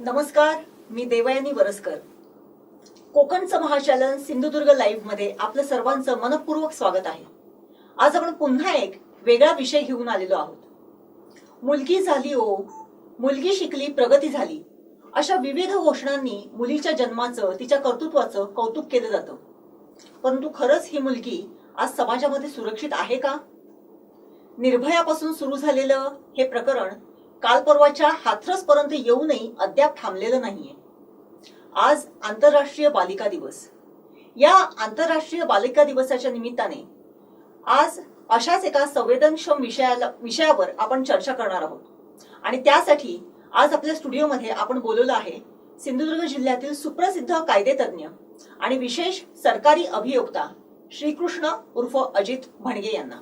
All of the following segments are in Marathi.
नमस्कार, मी देवयानी वरसकर. कोकणचं महाचलन सिंधुदुर्ग लाईव्ह मध्ये आपलं सर्वांचं मनपूर्वक स्वागत आहे. आज आपण पुन्हा एक वेगळा विषय घेऊन आलेलो आहोत. मुलगी झाली ओ, मुलगी शिकली प्रगती झाली, अशा विविध घोषणांनी मुलीच्या जन्माचं, तिच्या कर्तृत्वाचं कौतुक केलं जातं. परंतु खरंच ही मुलगी आज समाजामध्ये सुरक्षित आहे का? निर्भयापासून सुरू झालेलं हे प्रकरण काल परवाच्या हाथरसपर्यंत येऊनही अद्याप थांबलेलं नाहीये. आज आंतरराष्ट्रीय बालिका दिवस. या आंतरराष्ट्रीय बालिका दिवसाच्या निमित्ताने आज अशाच एका संवेदनक्षम विषयावर आपण चर्चा करणार आहोत. आणि त्यासाठी आज आपल्या स्टुडिओमध्ये आपण बोलवलं आहे सिंधुदुर्ग जिल्ह्यातील सुप्रसिद्ध कायदेतज्ञ आणि विशेष सरकारी अभियोक्ता श्रीकृष्ण उर्फ अजित भणगे यांना.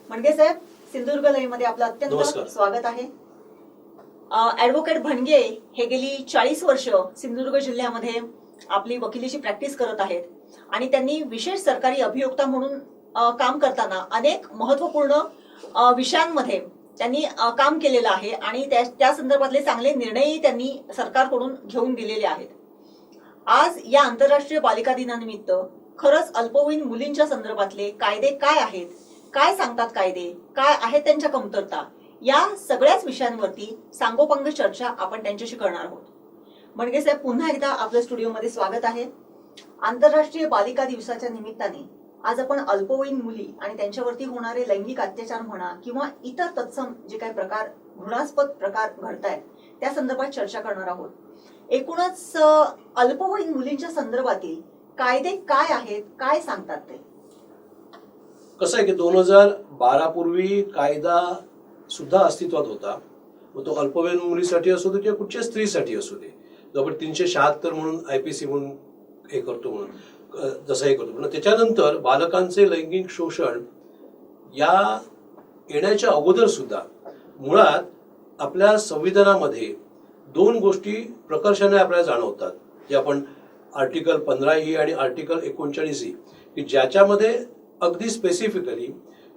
भणगे साहेब, सिंधुदुर्ग लाईव्ह मध्ये आपलं अत्यंत स्वागत आहे. ऍडव्होकेट भणगे हे गेली 40 वर्ष सिंधुदुर्ग जिल्ह्यामध्ये आपली वकिलीची प्रॅक्टिस करत आहेत आणि त्यांनी विशेष सरकारी अभियोक्ता म्हणून काम करताना अनेक महत्वपूर्ण विषयांमध्ये त्यांनी काम केलेलं आहे आणि त्या संदर्भातले चांगले निर्णयही त्यांनी सरकारकडून घेऊन दिलेले आहेत. आज या आंतरराष्ट्रीय बालिका दिनानिमित्त खरंच अल्पवयीन मुलींच्या संदर्भातले कायदे काय आहेत, काय सांगतात कायदे, काय आहेत त्यांच्या कमतरता, या सगळ्याच विषयांवरती सांगोपांग चर्चा आपण त्यांच्याशी करणार आहोत. भणगे साहेब, पुन्हा एकदा आपल्या स्टुडिओमध्ये स्वागत आहे. आंतरराष्ट्रीय बालिका दिवसाच्या निमित्ताने आज आपण अल्पवयीन मुली आणि त्यांच्यावरती होणारे लैंगिक अत्याचार म्हणा किंवा इतर तत्सम जे काही प्रकार, घृणास्पद प्रकार घडतायत त्या संदर्भात चर्चा करणार आहोत. एकूणच अल्पवयीन मुलींच्या संदर्भातील कायदे काय आहेत, काय सांगतात ते? कसं आहे की 2012 पूर्वी कायदा सुद्धा अस्तित्वात होता. मग तो अल्पवयीन मुलीसाठी असू दे किंवा कुठच्या स्त्रीसाठी असू दे. जो आपण 376 म्हणून IPC म्हणून हे करतो, म्हणून जसं हे करतो. पण त्याच्यानंतर बालकांचे लैंगिक शोषण या येण्याच्या अगोदर सुद्धा मुळात आपल्या संविधानामध्ये दोन गोष्टी प्रकर्षाने आपल्याला जाणवतात, जे आपण आर्टिकल 15E आणि आर्टिकल 39E, की ज्याच्यामध्ये अगदी स्पेसिफिकली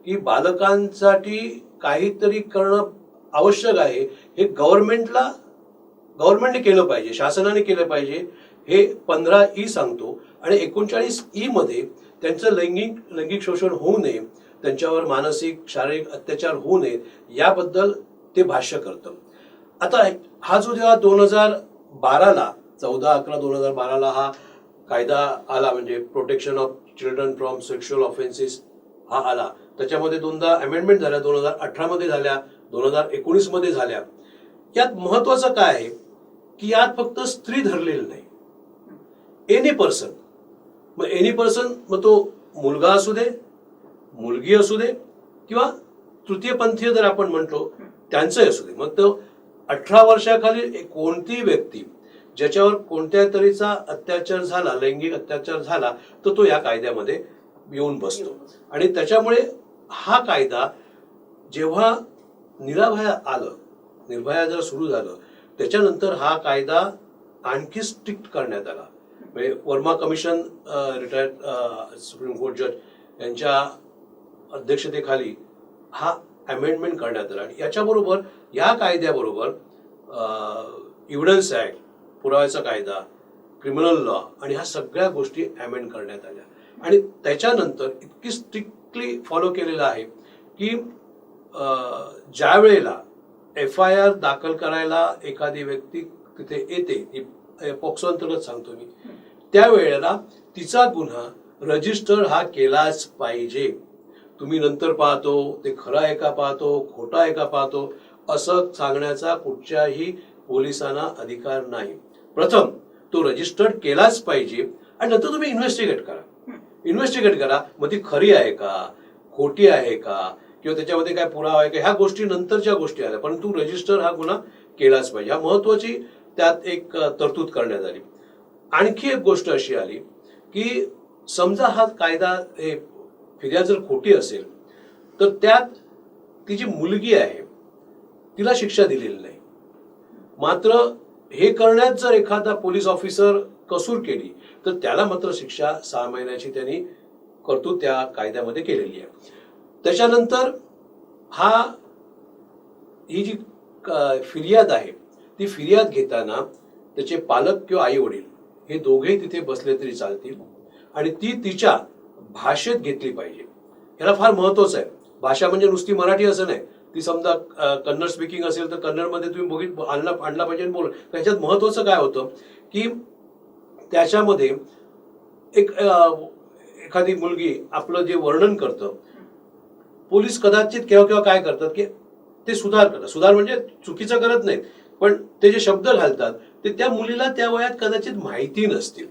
की बालकांसाठी काहीतरी करणं आवश्यक आहे, हे गव्हर्नमेंटने केलं पाहिजे, शासनाने केलं पाहिजे, हे 15E सांगतो. आणि 39E मध्ये त्यांचं लैंगिक शोषण होऊ नये, त्यांच्यावर मानसिक शारीरिक अत्याचार होऊ नये याबद्दल ते भाष्य करतं. आता हा जो जेव्हा 2012ला 14/11/2012 हा कायदा आला, म्हणजे protection of children from sexual offences हा आला, त्याच्यामध्ये दोनदा अमेंडमेंट झाल्या. 2018 मध्ये झाल्या, 2019 मध्ये झाल्या. यात महत्वाचं काय आहे की यात फक्त स्त्री धरलेली नाही, एनी पर्सन. मग एनी पर्सन, मग तो मुलगा असू दे, मुलगी असू दे, किंवा तृतीयपंथीय जर आपण म्हणतो त्यांचंही असू दे. मग तो 18 वर्षाखाली कोणतीही व्यक्ती ज्याच्यावर कोणत्या तऱ्हेचा अत्याचार झाला, लैंगिक अत्याचार झाला, तर तो या कायद्यामध्ये येऊन बसतो. आणि त्याच्यामुळे हा कायदा जेव्हा निर्भया जर सुरू झालं, त्याच्यानंतर हा कायदा आणखी स्ट्रिक्ट करण्यात आला. म्हणजे Verma commission, retired supreme court जज यांच्या अध्यक्षतेखाली हा अमेंडमेंट करण्यात आला. आणि याच्याबरोबर, या कायद्याबरोबर एव्हिडन्स ऍक्ट, पुराव्याचा कायदा, क्रिमिनल लॉ आणि ह्या सगळ्या गोष्टी अमेंड करण्यात आल्या. आणि त्याच्यानंतर इतकी स्ट्रिक्टली फॉलो केलेलं आहे की ज्या वेळेला FIR दाखल करायला एखादी व्यक्ती तिथे येते, पॉक्सो अंतर्गत सांगतो मी, त्यावेळेला तिचा गुन्हा रजिस्टर हा केलाच पाहिजे. तुम्ही नंतर पाहतो ते खरं आहे का पाहतो, खोटा आहे का पाहतो, असं सांगण्याचा कुठच्याही पोलिसांना अधिकार नाही. प्रथम तो रजिस्टर्ड केलाच पाहिजे आणि नंतर तुम्ही इन्व्हेस्टिगेट करा. मग ती खरी आहे का, खोटी आहे का, किंवा त्याच्यामध्ये काय पुरावा आहे का, ह्या गोष्टी नंतरच्या गोष्टी आल्या, परंतु रजिस्टर हा गुन्हा केलाच पाहिजे. हा महत्वाची त्यात एक तरतूद करण्यात आली. आणखी एक गोष्ट अशी आली की समजा हा कायदा, हे फिर्याद जर खोटी असेल तर त्यात ती जी मुलगी आहे तिला शिक्षा दिलेली नाही. मात्र हे करण्यात जर एखादा पोलीस ऑफिसर कसूर केली तर त्याला मात्र शिक्षा 6 महिन्याची त्यांनी तरतूद त्या कायद्यामध्ये केलेली आहे. त्याच्यानंतर ही जी फिर्याद आहे ती फिर्याद घेताना त्याचे पालक किंवा आई वडील हे दोघेही तिथे बसले तरी चालतील आणि ती तिच्या भाषेत घेतली पाहिजे. याला फार महत्वाचं आहे. भाषा म्हणजे नुसती मराठी असं नाही. ती समजा कन्नड स्पीकिंग असेल तर कन्नडमध्ये तुम्ही आणला पाहिजे आणि बोल. त्याच्यात महत्वाचं काय होतं की त्याच्यामध्ये एखादी मुलगी आपलं जे वर्णन करतं, पोलीस कदाचित केव्हा केव्हा काय करतात की ते सुधार म्हणजे चुकीचं करत नाहीत, पण ते जे शब्द घालतात ते त्या मुलीला त्या वयात कदाचित माहिती नसतील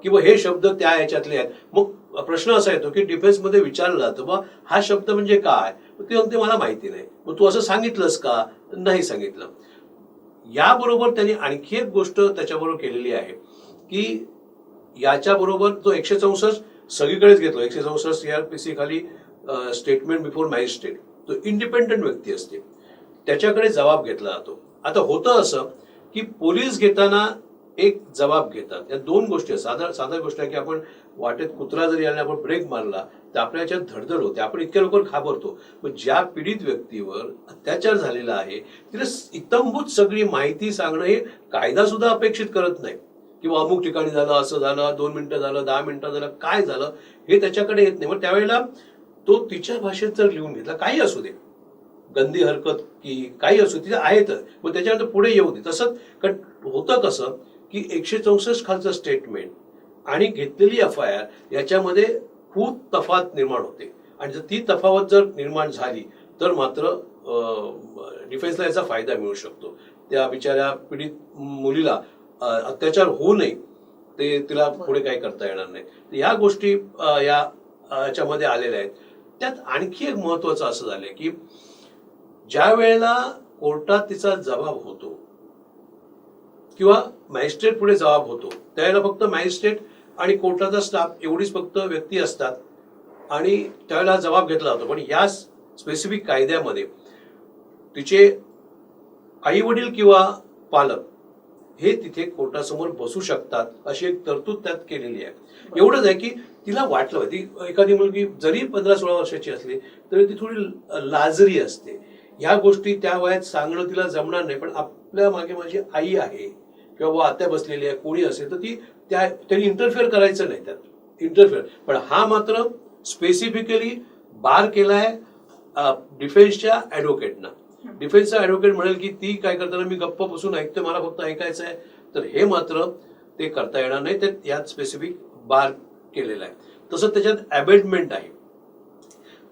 किंवा हे शब्द त्या ह्याच्यातले आहेत. मग प्रश्न असा येतो की डिफेन्समध्ये विचारलं जातं बा हा शब्द म्हणजे काय, ती म्हणते मला माहिती नाही. मग तू असं सांगितलंस का? नाही सांगितलं. याबरोबर त्यांनी आणखी एक गोष्ट त्याच्याबरोबर केलेली आहे की याच्याबरोबर तो 164 सगळीकडेच घेतलो. 164 CRPC खाली स्टेटमेंट बिफोर मॅजिस्ट्रेट, तो इंडिपेंडंट व्यक्ती असते, त्याच्याकडे जबाब घेतला जातो. आता होतं असं की पोलीस घेताना एक जबाब घेतात. या दोन गोष्टी साधा गोष्ट आहे की आपण वाटेत कुत्रा जरी आला आपण ब्रेक मारला तर आपल्या याच्यात धडधड होते, आपण इतक्या लवकर घाबरतो. पण ज्या पीडित व्यक्तीवर अत्याचार झालेला आहे तिला इत्थंभूत सगळी माहिती सांगणं हे कायदा सुद्धा अपेक्षित करत नाही. किंवा अमुक ठिकाणी झालं, असं झालं, 2 मिनिटं झालं, 10 मिनिटं झालं, काय झालं हे त्याच्याकडे येत नाही. मग त्यावेळेला तो तिच्या भाषेत जर लिहून घेतला, काही असू दे, गंदी हरकत की काही असू तिथे आहेत, मग त्याच्यानंतर पुढे येऊ दे. तसंच कारण होतं कसं की 164 खालचं स्टेटमेंट आणि घेतलेली FIR याच्यामध्ये खूप तफात निर्माण होते. आणि जर ती तफावत जर निर्माण झाली तर मात्र डिफेन्सला याचा फायदा मिळू शकतो. त्या बिचाऱ्या पीडित मुलीला अत्याचार होऊ नये ते तिला पुढे काही करता येणार नाही. या गोष्टी याच्यामध्ये आलेल्या आहेत. त्यात आणखी एक महत्वाचं असं झालंय की ज्या वेळेला कोर्टात तिचा जबाब होतो किंवा मॅजिस्ट्रेट पुढे जबाब होतो त्यावेळेला फक्त मॅजिस्ट्रेट आणि कोर्टाचा स्टाफ एवढीच फक्त व्यक्ती असतात आणि त्यावेळेला जबाब घेतला जातो. पण या स्पेसिफिक कायद्यामध्ये तिचे आई वडील किंवा पालक हे तिथे कोर्टासमोर बसू शकतात अशी एक तरतूद त्यात केलेली आहे. एवढंच आहे की तिला वाटलं, ती एखादी मुलगी जरी 15-16 वर्षाची असली तरी ती थोडी लाजरी असते. ह्या गोष्टी त्या वयात सांगणं तिला जमणार नाही. पण आपल्या मागे माझी आई आहे किंवा आत्या बसलेली आहे, कोणी असेल तर ती त्यांनी इंटरफेअर करायचं नाही त्यात इंटरफेअर. पण हा मात्र स्पेसिफिकली बार केलाय डिफेन्सच्या ऍडव्होकेटना. डिफेन्सचा ऍडव्होकेट म्हणेल की ती काय करताना मी गप्प बसून ऐकते, मला फक्त ऐकायचं आहे, तर हे मात्र ते करता येणार नाही. ते यात स्पेसिफिक बार केलेला आहे. तसं त्याच्यात अबेटमेंट आहे.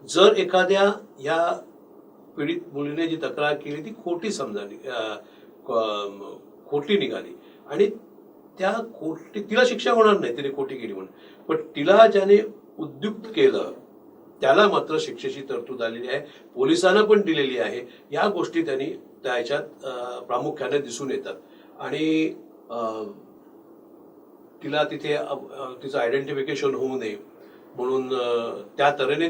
जर एखाद्या या पीडित मुलीने जी तक्रार केली ती खोटी समजाली, खोटी निघाली आणि त्या तिला शिक्षा होणार नाही तिने खोटी केली म्हणून, पण तिला ज्याने उद्युक्त केलं त्याला मात्र शिक्षेची तरतूद आलेली आहे, पोलिसांना पण दिलेली आहे. या गोष्टी त्यांनी त्याच्यात प्रामुख्याने दिसून येतात. आणि तिला तिथे तिचं आयडेंटिफिकेशन होऊ नये म्हणून त्या तऱ्हेने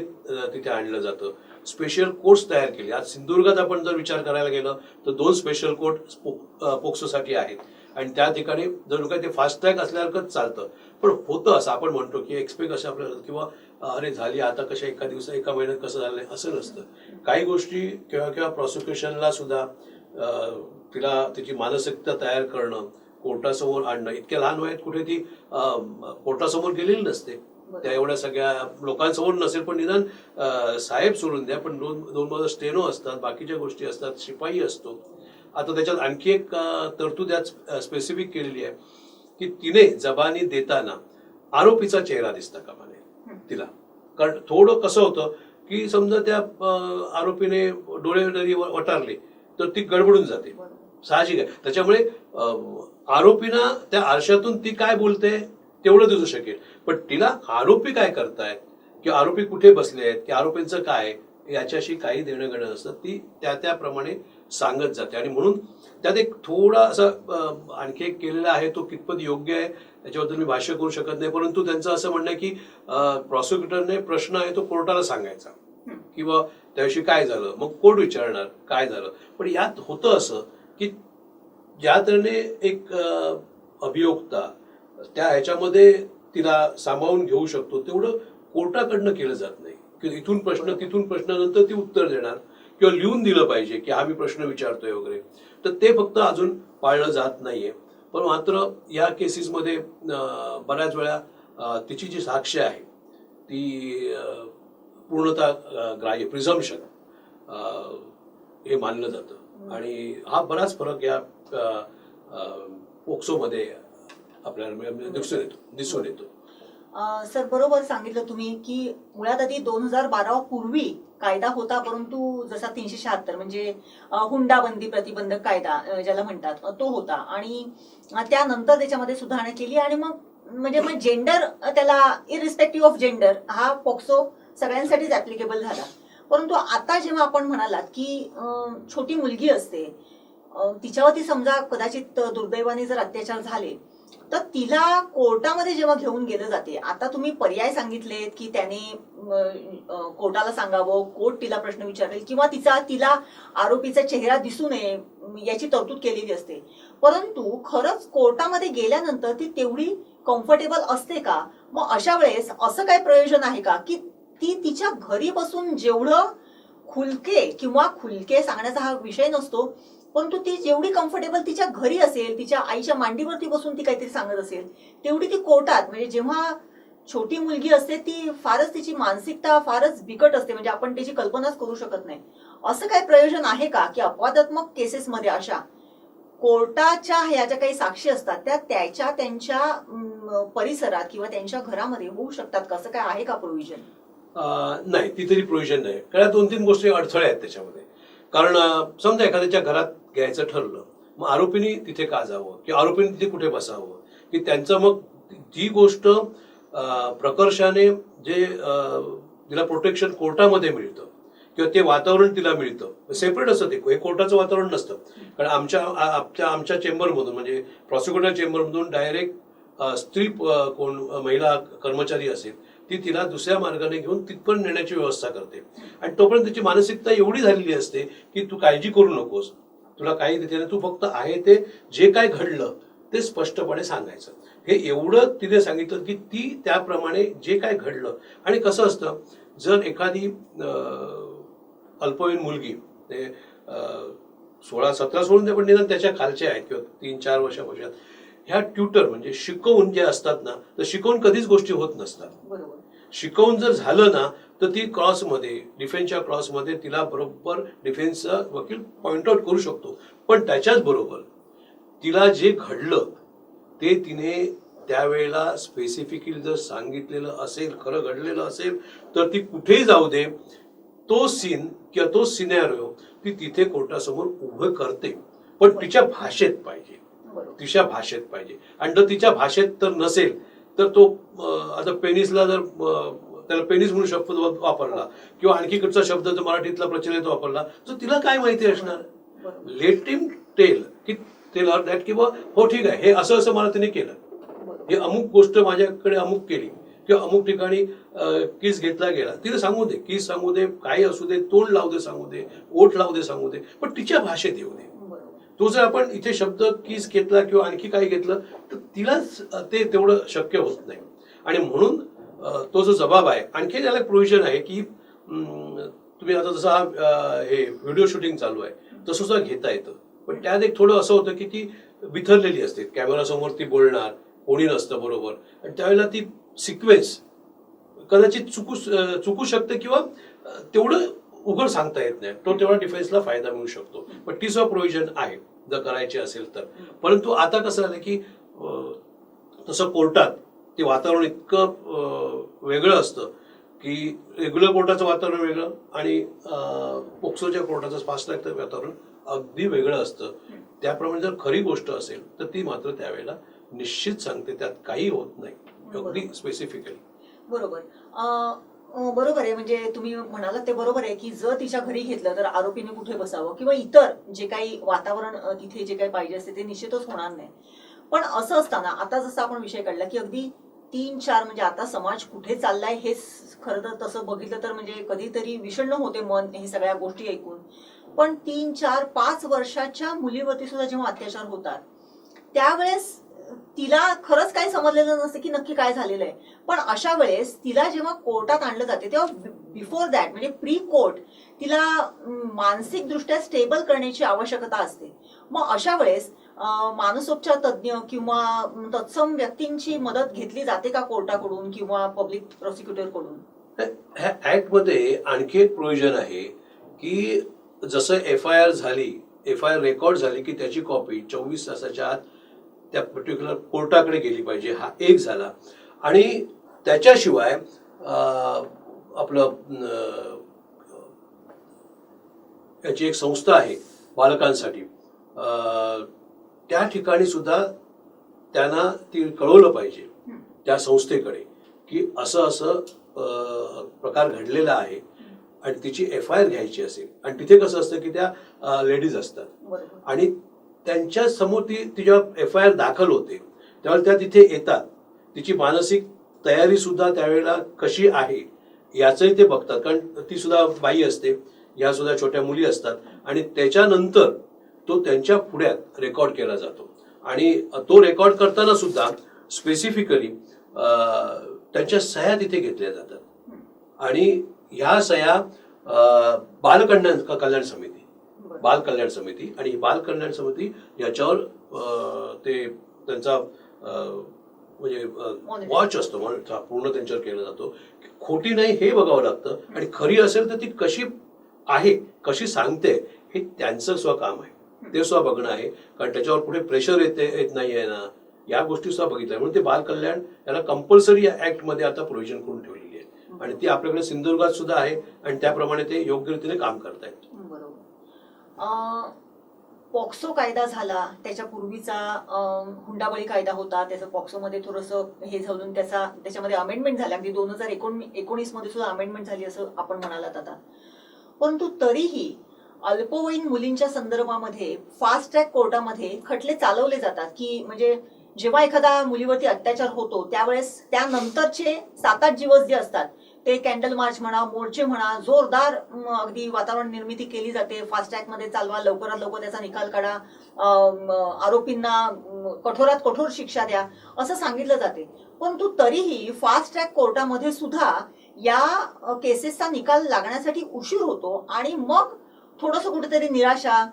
तिथे आणलं जातं. स्पेशल कोर्ट्स तयार केले. आज सिंधुदुर्गात आपण जर विचार करायला गेलं तर 2 स्पेशल कोर्ट पोक्सोसाठी आहेत आणि त्या ठिकाणी जर काय ते फास्ट ट्रॅक असल्यासारखंच चालतं. पण होतं असं आपण म्हणतो की एक्सपेक्ट असं आपल्याला किंवा अरे झाली आता कशा एका दिवसात एका महिन्यात कसं झालं असं नसतं. काही गोष्टी केव्हा प्रॉसिक्युशनला सुद्धा तिला तिची मानसिकता तयार करणं, कोर्टासमोर आणणं. इतक्या लहान वयात कुठे ती कोर्टासमोर गेलेली नसते, त्या एवढ्या सगळ्या लोकांसमोर नसेल, पण निदान साहेब सोडून द्या, पण दोन बाजू स्टेनो असतात, बाकीच्या गोष्टी असतात, शिपाई असतो. आता त्याच्यात आणखी एक तरतूद यात स्पेसिफिक केलेली आहे की तिने जबानी देताना आरोपीचा चेहरा दिसता कामा नये तिला. कारण थोडं कसं होतं की समजा त्या आरोपीने डोळे जरी वटारले तर ती गडबडून जाते, साहजिक आहे. त्याच्यामुळे आरोपीना त्या आरशातून ती काय बोलते तेवढं दिसू शकेल, पण तिला आरोपी काय करतायत किंवा आरोपी कुठे बसले आहेत की आरोपींचं काय याच्याशी काही देणं घेणं असतं, ती त्याप्रमाणे सांगत जाते. आणि म्हणून त्यात एक थोडा असं आणखी एक केलेला आहे, तो कितपत योग्य आहे याच्याबद्दल मी भाष्य करू शकत नाही, परंतु त्यांचं असं म्हणणं आहे की प्रॉसिक्युटरने प्रश्न आहे तो कोर्टाला सांगायचा किंवा त्याविषयी काय झालं, मग कोर्ट विचारणार काय झालं. पण यात होतं असं की ज्या तऱ्हेने एक अभियोक्ता त्या ह्याच्यामध्ये तिला सामावून घेऊ शकतो तेवढं कोर्टाकडनं केलं जात नाही. की इथून प्रश्न तिथून प्रश्न, नंतर ती उत्तर देणार किंवा लिहून दिलं पाहिजे की हा मी प्रश्न विचारतोय वगैरे, तर ते फक्त अजून पाळलं जात नाहीये. पण मात्र या केसेसमध्ये बऱ्याच वेळा तिची जी साक्ष आहे ती पूर्णतः ग्राह्य प्रिझम्पशन हे मानलं जातं आणि हा बराच फरक या पोक्सोमध्ये आपल्याला दिसून येतो. सर बरोबर सांगितलं तुम्ही की मुळात आधी 2012 पूर्वी कायदा होता, परंतु जसा 376 म्हणजे हुंडाबंदी प्रतिबंधक कायदा ज्याला म्हणतात तो होता आणि त्यानंतर त्याच्यामध्ये सुधारणा केली आणि मग जेंडर त्याला इरिस्पेक्टिव्ह ऑफ जेंडर हा पॉक्सो सगळ्यांसाठीच ऍप्लिकेबल झाला. परंतु आता जेव्हा आपण म्हणालात की छोटी मुलगी असते, तिच्यावरती समजा कदाचित दुर्दैवाने जर अत्याचार झाले तर तिला कोर्टामध्ये जेव्हा घेऊन गेलं जाते, आता तुम्ही पर्याय सांगितलेत की त्याने कोर्टाला सांगावं, कोर्ट तिला प्रश्न विचारेल किंवा तिला आरोपीचा चेहरा दिसू नये याची तरतूद केलेली असते. परंतु खरंच कोर्टामध्ये गेल्यानंतर ती तेवढी कम्फर्टेबल असते का? मग अशा वेळेस असं काय प्रयोजन आहे का की ती तिच्या घरी बसून जेवढं खुलके सांगण्याचा हा विषय नसतो, परंतु ती जेवढी कम्फर्टेबल तिच्या घरी असेल, तिच्या आईच्या मांडीवरती बसून ती काहीतरी सांगत असेल, तेवढी ती कोर्टात म्हणजे जेव्हा छोटी मुलगी असते ती फारच तिची मानसिकता फारच बिकट असते, म्हणजे आपण त्याची कल्पनाच करू शकत नाही. असं काय प्रयोजन आहे का की अपवादात्मक केसेसमध्ये अशा कोर्टाच्या ह्या ज्या काही साक्षी असतात त्या त्यांच्या परिसरात किंवा त्यांच्या घरामध्ये होऊ शकतात का? असं काय आहे का प्रोव्हिजन? नाही, ती तरी प्रोव्हिजन नाही. कारण 2-3 गोष्टी अडथळे आहेत त्याच्यामध्ये. कारण समजा एखाद्याच्या घरात घ्यायचं ठरलं, मग आरोपीने तिथे का जावं किंवा आरोपीने तिथे कुठे बसावं की त्यांचं मग ती गोष्ट प्रकर्षाने जे तिला प्रोटेक्शन कोर्टामध्ये मिळतं किंवा ते वातावरण तिला मिळतं, सेपरेट असतं ते, हे कोर्टाचं वातावरण नसतं. कारण आमच्या चेंबरमधून म्हणजे प्रॉसिक्युटर चेंबरमधून डायरेक्ट स्त्री कोण महिला कर्मचारी असेल ती तिला दुसऱ्या मार्गाने घेऊन तिथपर्यंत नेण्याची व्यवस्था करते आणि तोपर्यंत तिची मानसिकता एवढी झालेली असते की तू काळजी करू नकोस, तुला काही तिथे नाही, तू फक्त आहे ते जे काय घडलं ते स्पष्टपणे सांगायचं. हे एवढं तिने सांगितलं की ती त्याप्रमाणे जे काय घडलं. आणि कसं असतं, जर एखादी अल्पवयीन मुलगी 16-17 सोडून दे, पण निदान त्याच्या खालच्या आहेत किंवा 3-4 वर्षापासून ह्या ट्युटर म्हणजे शिकवून जे असतात ना, तर शिकवून कधीच गोष्टी होत नसतात. शिकवून जर झालं ना तर ती क्रॉसमध्ये डिफेन्सच्या क्रॉसमध्ये तिला बरोबर डिफेन्सचा वकील पॉइंट आउट करू शकतो. पण त्याच्याच बरोबर तिला जे घडलं ते तिने त्यावेळेला स्पेसिफिकली जर सांगितलेलं असेल, खरं घडलेलं असेल तर ती कुठेही जाऊ दे, तो सीन किंवा तो सिनेरिओ ती तिथे कोर्टासमोर उभं करते, पण तिच्या भाषेत पाहिजे, तिच्या भाषेत पाहिजे. आणि जर तिच्या भाषेत तर नसेल तर तो आता पेनिसला जर त्याला पेनिस म्हणून शब्द वापरला किंवा आणखीकडचा शब्द जर मराठीतला प्रचलित वापरला तर तिला काय माहिती असणार? लेट हिम टेल की टेल हर दॅट किंवा हो ठीक आहे, हे असं असं मला तिने केलं, हे अमुक गोष्ट माझ्याकडे अमुक केली किंवा अमुक ठिकाणी किस घेतला गेला, तिला सांगू दे, किस सांगू दे, काही असू दे, तोंड लावू दे सांगू दे, ओठ लावू दे सांगू दे, पण तिच्या भाषेत येऊ दे. तो जर आपण इथे शब्द किस घेतला किंवा आणखी काही घेतलं तर तिलाच ते तेवढं शक्य होत नाही. आणि म्हणून तो जो जबाब आहे, आणखी त्याला प्रोव्हिजन आहे की तुम्ही आता जसा हे व्हिडिओ शूटिंग चालू आहे तसं सुद्धा घेता येतं, पण त्यात एक थोडं असं होतं की ती बिथरलेली असते, कॅमेरासमोर ती बोलणार, कोणी नसतं बरोबर, आणि त्यावेळेला ती सिक्वेन्स कदाचित चुकू शकते किंवा तेवढं उघड सांगता येत नाही, तो तेवढा डिफेन्सला फायदा मिळू शकतो. पण ती सुद्धा प्रोव्हिजन आहे जर करायची असेल तर. परंतु आता कसं झालं की तसं कोर्टात ते वातावरण इतकं वेगळं असतं की रेग्युलर कोर्टाचं वातावरण वेगळं आणि पोक्सोच्या कोर्टाचं फास्ट ट्रॅकचं वातावरण अगदी वेगळं असतं. त्याप्रमाणे जर खरी गोष्ट असेल तर ती मात्र त्यावेळेला निश्चित सांगते, त्यात काही होत नाही, अगदी स्पेसिफिकली. बरोबर आहे. म्हणजे तुम्ही म्हणालात ते बरोबर आहे की जर तिच्या घरी घेतलं तर आरोपीने कुठे बसावं किंवा इतर जे काही वातावरण तिथे जे काही पाहिजे असते ते निश्चितच होणार नाही. पण असं असताना आता जसं आपण विषय काढला की अगदी 3-4 म्हणजे आता समाज कुठे चाललाय हे खरं तर तसं बघितलं तर म्हणजे कधीतरी विषण्ण होते मन हे सगळ्या गोष्टी ऐकून. पण 3-4-5 वर्षाच्या मुलीवरती सुद्धा जेव्हा अत्याचार होतात त्यावेळेस तिला खरंच काही समजलेलं नसतं की नक्की काय झालेलं आहे. पण अशा वेळेस तिला जेव्हा कोर्टात आणलं जाते तेव्हा बिफोर दॅट म्हणजे प्री कोर्ट तिला मानसिक दृष्ट्या स्टेबल करण्याची आवश्यकता असते. मग अशा वेळेस मानसोपचार तज्ज्ञ किंवा तत्सम व्यक्तींची मदत घेतली जाते का कोर्टाकडून किंवा पब्लिक प्रोसिक्युटर कडून? ह्या ऍक्ट मध्ये आणखी एक प्रोव्हिजन आहे की जसं एफ आय आर रेकॉर्ड झाली की त्याची कॉपी 24 तासाच्या आत त्या पर्टिक्युलर कोर्टाकडे गेली पाहिजे. हा एक झाला. आणि त्याच्याशिवाय आपलं याची एक संस्था आहे बालकांसाठी, त्या ठिकाणी सुद्धा त्यांना ती कळवलं पाहिजे त्या संस्थेकडे की असं असं प्रकार घडलेला आहे आणि तिची FIR घ्यायची असेल. आणि तिथे कसं असतं की त्या लेडीज असतात आणि त्यांच्या समोर ती जेव्हा FIR दाखल होते तेव्हा त्या तिथे येतात. तिची मानसिक तयारी सुद्धा त्यावेळेला कशी आहे याचंही ते बघतात, कारण ती सुद्धा बाई असते, या सुद्धा छोट्या मुली असतात. आणि त्याच्यानंतर तो त्यांच्या पुढ्यात रेकॉर्ड केला जातो. आणि तो रेकॉर्ड करताना सुद्धा स्पेसिफिकली त्यांच्या सह्या तिथे घेतल्या जातात. आणि ह्या सह्या बाल कल्याण समिती आणि बाल कल्याण समिती याच्यावर ते त्यांचा म्हणजे वॉच असतो, पूर्ण त्यांच्यावर केला जातो. खोटी नाही हे बघावं लागतं आणि खरी असेल तर ती कशी आहे, कशी सांगते, हे त्यांचं स्वकाम आहे. ते सुद्धा बघणं आहे, कारण त्याच्यावर कुठे प्रेशर येत नाही आहे ना, या गोष्टी सुद्धा बघितल्या. म्हणून ते बाल कल्याण याला कंपल्सरी ऍक्ट मध्ये आता प्रोव्हिजन करून ठेवलेली आहे आणि ती आपल्याकडे सिंधुदुर्गात सुद्धा आहे आणि त्याप्रमाणे ते योग्य रीतीने काम करतायत. बरोबर. पॉक्सो कायदा झाला, त्याच्या पूर्वीचा हुंडाबळी कायदा होता, त्याचं पॉक्सोमध्ये थोडंसं हे झालं, त्याच्यामध्ये अमेंडमेंट झाली, अगदी 2019 मध्ये सुद्धा अमेंडमेंट झाली असं आपण म्हणालात आता. परंतु तरीही अल्पवयीन मुलींच्या संदर्भामध्ये फास्ट ट्रॅक कोर्टामध्ये खटले चालवले जातात की म्हणजे जेव्हा एखादा मुलीवरती अत्याचार होतो त्यावेळेस त्यानंतरचे 7-8 दिवस जे असतात ते कॅन्डल मार्च म्हणा, मोर्चे म्हणा, जोरदार अगदी वातावरण निर्मिती केली जाते. फास्ट ट्रॅक मध्ये चालवा, लवकरात लवकर त्याचा निकाल काढा, आरोपींना कठोरात कठोर शिक्षा द्या असं सांगितलं जाते. परंतु तरीही फास्ट ट्रॅक कोर्टामध्ये सुद्धा या केसेसचा निकाल लागण्यासाठी उशीर होतो आणि मग थोडंसं कुठेतरी निराशा,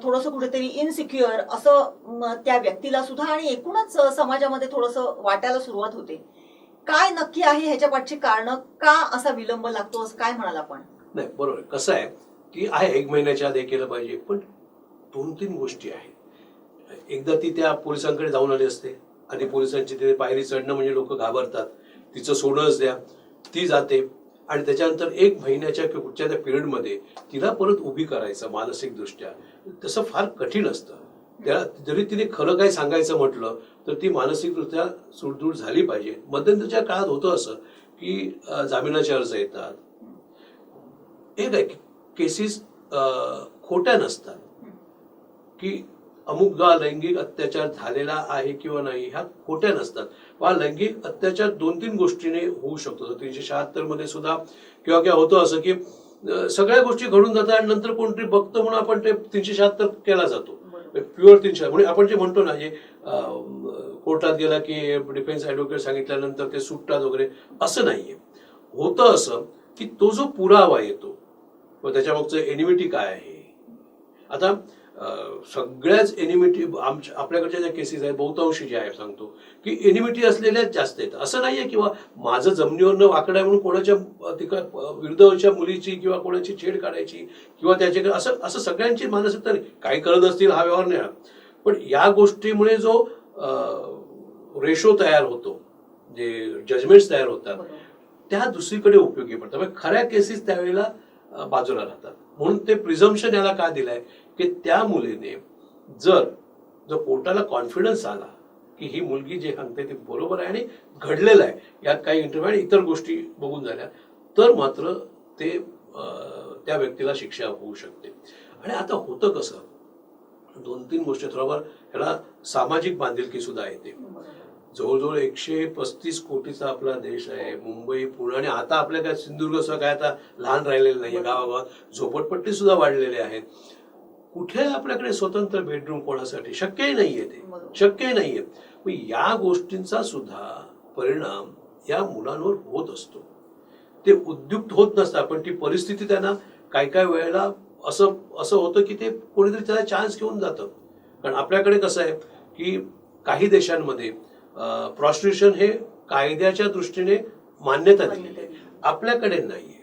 थोडंसं कुठेतरी इनसिक्युअर असं त्या व्यक्तीला सुद्धा आणि एकूणच समाजामध्ये थोडंसं वाटायला सुरुवात होते. काय नक्की आहे ह्याच्या पाठची कारण, का असा विलंब लागतो असं काय म्हणाल आपण? नाही, बरोबर. कसं आहे की 1 महिन्याच्या आधी केलं पाहिजे, पण 2-3 गोष्टी आहेत. एकदा ती त्या पोलिसांकडे जाऊन आली असते आणि पोलिसांची तिथे पायरी चढणं म्हणजे लोक घाबरतात. तिचं सोडच द्या, ती जाते आणि त्याच्यानंतर 1 महिन्याच्या किंवा कुठच्या त्या पिरियडमध्ये तिला परत उभी करायचं मानसिक दृष्ट्या तसं फार कठीण असतं. त्याला जरी तिने खरं काय सांगायचं म्हटलं तर ती मानसिकदृष्ट्या सुदृढ झाली पाहिजे. मध्यंतरीच्या काळात होतं असं की जामिनाचे अर्ज येतात, एक केसेस खोट्या नसतात की अमुकदा लैंगिक अत्याचार झालेला आहे किंवा नाही, ह्या खोट्या नसतात. वा लैंगिक अत्याचार 2-3 गोष्टीने होऊ शकतो. 376 मध्ये सुद्धा किंवा काय होतं असं की सगळ्या गोष्टी घडून जातात आणि नंतर कोणतरी बघतो म्हणून आपण ते 376 केला जातो, प्युअर 300. म्हणजे आपण जे म्हणतो ना, जे कोर्टात गेला की डिफेन्स ऍडव्होकेट सांगितल्यानंतर ते सुटतात वगैरे, असं नाहीये. होतं असं की तो जो पुरावा येतो व त्याच्यामागचं एनिमिटी काय आहे. आता सगळ्याच एनिमिटी आपल्याकडच्या ज्या केसेस आहेत बहुतांशी जे आहे सांगतो की एनिमिटी असलेल्याच जास्त आहेत. असं नाहीये किंवा माझं जमिनीवरनं वाकडं आहे म्हणून कोणाच्या विरुद्धच्या मुलीची किंवा कोणाची छेड काढायची किंवा त्याच्याकडे असं सगळ्यांची मानसिकता नाही. काही करत असतील हा व्यवहार नाही, पण या गोष्टीमुळे जो रेशो तयार होतो, जे जजमेंट्स तयार होतात, त्या दुसरीकडे उपयोगी पडतात. म्हणजे खऱ्या केसेस त्यावेळेला बाजूला राहतात. म्हणून ते प्रिझम्पशन याला का दिलंय की त्या मुलीने जर कोर्टाला कॉन्फिडन्स आला की ही मुलगी जे सांगते ते बरोबर आहे आणि घडलेलं आहे, यात काही इंटरव्ह्यू आणि इतर गोष्टी बघून झाल्या, तर मात्र ते त्या व्यक्तीला शिक्षा होऊ शकते. आणि आता होतं कसं, 2-3 गोष्टी बरोबर ह्याला सामाजिक बांधिलकी सुद्धा येते. जवळजवळ 135 कोटीचा आपला देश आहे. मुंबई, पुणे आणि आता आपल्या काय सिंधुदुर्ग सुद्धा काय आता लहान राहिलेलं नाहीये. गावागावात झोपडपट्टी सुद्धा वाढलेले आहेत. कुठे आपल्याकडे स्वतंत्र बेडरूम कोणासाठी शक्यही नाहीये, ते शक्यही नाहीये. या गोष्टींचा सुद्धा परिणाम या मुलांवर होत असतो. ते उद्युक्त होत नसतात, पण ती परिस्थिती त्यांना काय काय वेळेला असं असं होतं की ते कोणीतरी त्याला चान्स घेऊन जातं. कारण आपल्याकडे कसं आहे की काही देशांमध्ये प्रॉस्टिट्यूशन हे कायद्याच्या दृष्टीने मान्यता दिलेली आहे, आपल्याकडे नाहीये.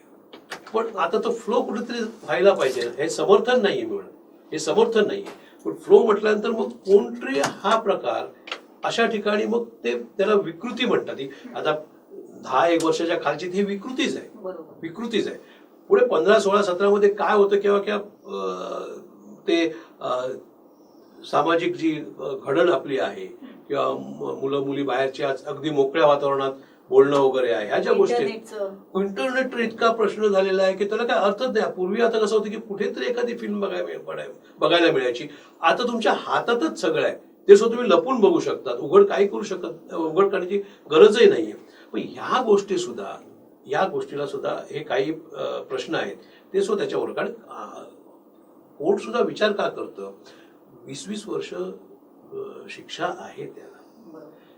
पण आता तो फ्लो कुठेतरी व्हायला पाहिजे ना, हे समर्थन नाहीये मिळणं, हे समर्थन नाहीये. पण फ्लो म्हटल्यानंतर मग कोणतरी हा प्रकार अशा ठिकाणी मग ते त्याला विकृती म्हणतात. ही आता 10-1 वर्षाच्या खालची ही विकृतीच आहे, विकृतीच आहे. पुढे 15, 16, 17 मध्ये काय होतं किंवा ते सामाजिक जी घडण आपली आहे किंवा मुलं मुली बाहेरच्या अगदी मोकळ्या वातावरणात बोलणं वगैरे आहे, ह्या ज्या गोष्टी, इंटरनेट इतका प्रश्न झालेला आहे की त्याला काय अर्थच नाही. पूर्वी आता कसं होतं की कुठेतरी एखादी फिल्म बघायला मिळायची. आता तुमच्या हातातच सगळं आहे, ते सुद्धा तुम्ही लपून बघू शकतात, उघड काही करू शकत, उघड करण्याची गरजही नाहीये. पण ह्या गोष्टी सुद्धा, या गोष्टीला सुद्धा हे काही प्रश्न आहेत ते सुद्धा त्याच्यावर. कारण कोर्ट सुद्धा विचार का करतं, 20-20 वर्ष शिक्षा आहे त्याला.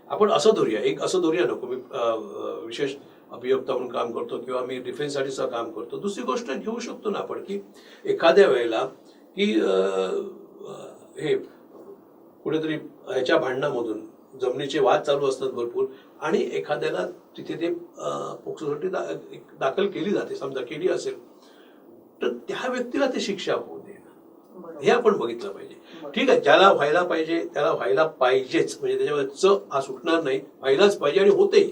आपण असं धरूया, एक असं धरूया नको, मी विशेष अभियोक्ता म्हणून काम करतो किंवा मी डिफेन्ससाठीचं काम करतो. दुसरी गोष्ट घेऊ शकतो ना आपण की एखाद्या वेळेला की हे कुठेतरी ह्याच्या भांडणामधून जमिनीचे वाद चालू असतात भरपूर आणि एखाद्याला तिथे ते पोक्सोसाठी दाखल केली जाते, समजा केली असेल तर त्या व्यक्तीला ते शिक्षा होऊ दे, हे आपण बघितलं पाहिजे. ठीक आहे, ज्याला व्हायला पाहिजे त्याला व्हायला पाहिजेच, म्हणजे त्याच्यावर हा सुटणार नाही, व्हायलाच पाहिजे आणि होते.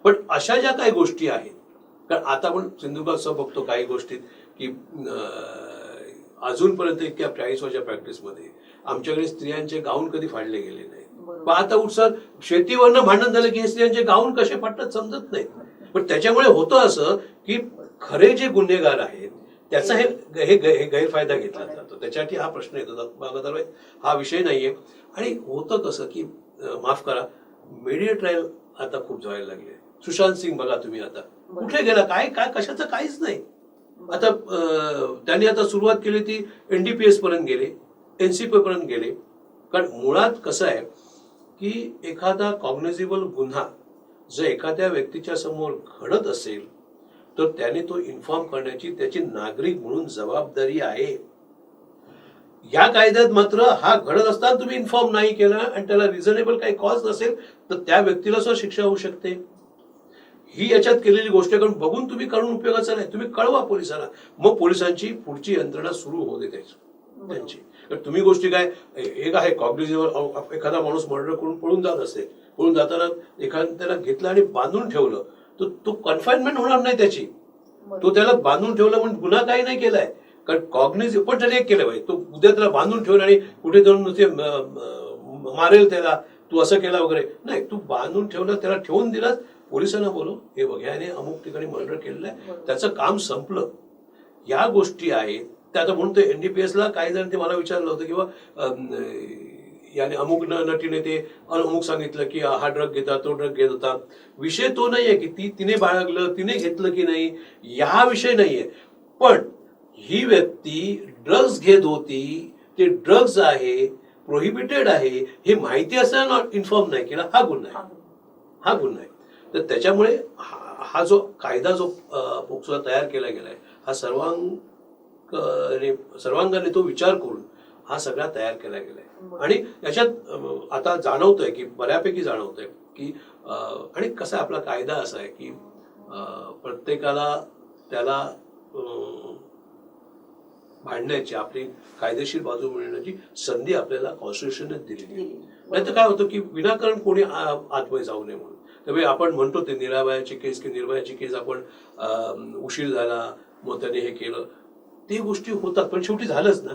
पण अशा ज्या काही गोष्टी आहेत, कारण आता आपण सिंधुदुर्गात असं बघतो काही गोष्टीत की अजूनपर्यंत इतक्या 40 वर्षाच्या प्रॅक्टिसमध्ये आमच्याकडे स्त्रियांचे गाऊन कधी फाडले गेले नाही. पण आता उत्सव शेतीवरनं भांडण झालं की स्त्रियांचे गाऊन कसे फाडतात समजत नाही. पण त्याच्यामुळे होतं असं की खरे जे गुन्हेगार आहेत त्याचा हे गैरफायदा घेतला जातो. त्याच्यासाठी हा प्रश्न येतो, हा विषय नाहीये. आणि होतं कसं की माफ करा, मीडिया ट्रायल आता खूप व्हायला लागले. सुशांत सिंग बघा तुम्ही, आता कुठे गेला, काय काय कशाचं काहीच नाही. आता त्यांनी आता सुरुवात केली ती NDPS पर्यंत गेले, NCP पर्यंत गेले. कारण मुळात कसं आहे की एखादा कॉग्निझेबल गुन्हा जर एखाद्या व्यक्तीच्या समोर घडत असेल तर त्याने तो इन्फॉर्म करण्याची त्याची नागरिक म्हणून जबाबदारी आहे. या कायद्यात मात्र हा घडत असताना तुम्ही इन्फॉर्म नाही केला आणि त्याला रिझनेबल काही कॉज नसेल तर त्या व्यक्तीला सुद्धा शिक्षा होऊ शकते. ही याच्यात केलेली गोष्ट करून बघून तुम्ही करून उपयोगाचं नाही, तुम्ही कळवा पोलिसांना, मग पोलिसांची पुढची यंत्रणा सुरू होते त्यांची. तुम्ही गोष्टी काय, एक आहे कॉग्निझेबल, एखादा माणूस मर्डर करून पळून जात असेल, पळून जाताना एखाद्याला घेतलं आणि बांधून ठेवलं तर तो कन्फाइनमेंट होणार नाही त्याची. तो त्याला बांधून ठेवलं म्हणून गुन्हा काही नाही केलाय. कारण कॉग्निझेबल पण त्याने एक केलं पाहिजे, तो उद्या त्याला बांधून ठेवून आणि कुठे जाऊन नुसते मारेल त्याला, तू असं केला वगैरे नाही. तू बांधून ठेवलं, त्याला ठेवून दिलास, पोलिसांना बोलव, हे बघ याने अमुक ठिकाणी मर्डर केलेलं आहे, त्याचं काम संपलं. या गोष्टी आहेत त्या. आता म्हणून ते NDPS ला काही जण ते मला विचारलं होतं किंवा याने अमुक नटीने ते अमुक सांगितलं की हा ड्रग घेता, तो ड्रग घेत होता. विषय तो नाहीये की तिने बाळगलं, तिने घेतलं की नाही, या विषय नाहीये. पण ही व्यक्ती ड्रग्ज घेत होती, ते ड्रग्ज आहे, प्रोहिबिटेड आहे, हे माहिती असताना इन्फॉर्म नाही केला, हा गुन्हा आहे, हा गुन्हा आहे. तर त्याच्यामुळे हा जो कायदा जो पोक्सोला तयार केला गेलाय, हा सर्वांगाने तो विचार करून हा सगळा तयार केला गेलाय. आणि याच्यात आता जाणवतोय की बऱ्यापैकी जाणवतोय की आणि कसा आपला कायदा असा आहे की प्रत्येकाला त्याला भांडण्याची, आपली कायदेशीर बाजू मिळण्याची संधी आपल्याला कॉन्स्टिट्यूशनने दिलेली. नाही तर काय होतं की विनाकारण कोणी आतमध्ये जाऊ नये म्हणून. त्यामुळे आपण म्हणतो ते निर्भयाची केस आपण उशीर झाला मग त्याने हे केलं, ते गोष्टी होतात. पण शेवटी झालंच ना,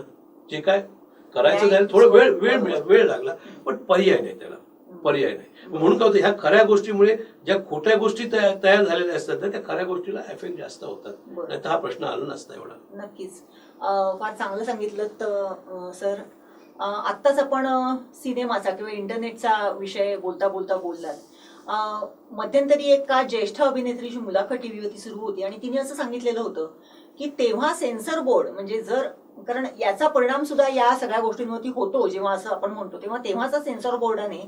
जे काय करायचं झालं, थोडं वेळ लागला, पण पर्याय नाही त्याला, पर्याय नाही. म्हणून काय होतं, ह्या खऱ्या गोष्टीमुळे ज्या खोट्या गोष्टी तयार झालेल्या असतात ना, त्या खऱ्या गोष्टीला एफेक्ट जास्त होतात. नाही तर हा प्रश्न आला नसता एवढा. नक्कीच, फार चांगलं सांगितलं सर. आत्ताच आपण सिनेमाचा किंवा इंटरनेटचा विषय बोलता बोललात. मध्यंतरी एक ज्येष्ठ अभिनेत्रीची मुलाखत टीव्हीवरती सुरू होती आणि तिने असं सांगितलेलं होतं की तेव्हा सेन्सर बोर्ड, म्हणजे जर, कारण याचा परिणाम सुद्धा या सगळ्या गोष्टींवरती होतो जेव्हा असं आपण म्हणतो, तेव्हाचा सेन्सर बोर्डाने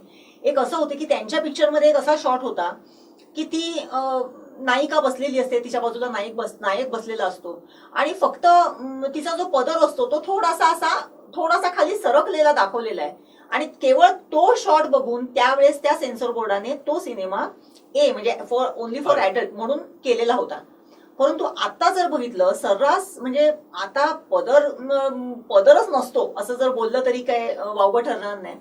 एक असं होतं की त्यांच्या पिक्चरमध्ये एक असा शॉट होता की ती नायिका बसलेली असते, तिच्या बाजूला नायक बसलेला असतो आणि फक्त तिचा जो पदर असतो तो थोडासा खाली सरकलेला दाखवलेला आहे आणि केवळ तो शॉट बघून त्यावेळेस त्या सेन्सॉर बोर्डाने तो सिनेमा म्हणजे ओनली फॉर ऍडल्ट म्हणून केलेला होता. परंतु आता जर बघितलं सर्रास म्हणजे आता पदरच नसतो असं जर बोललं तरी काय वावगं ठरणार नाही.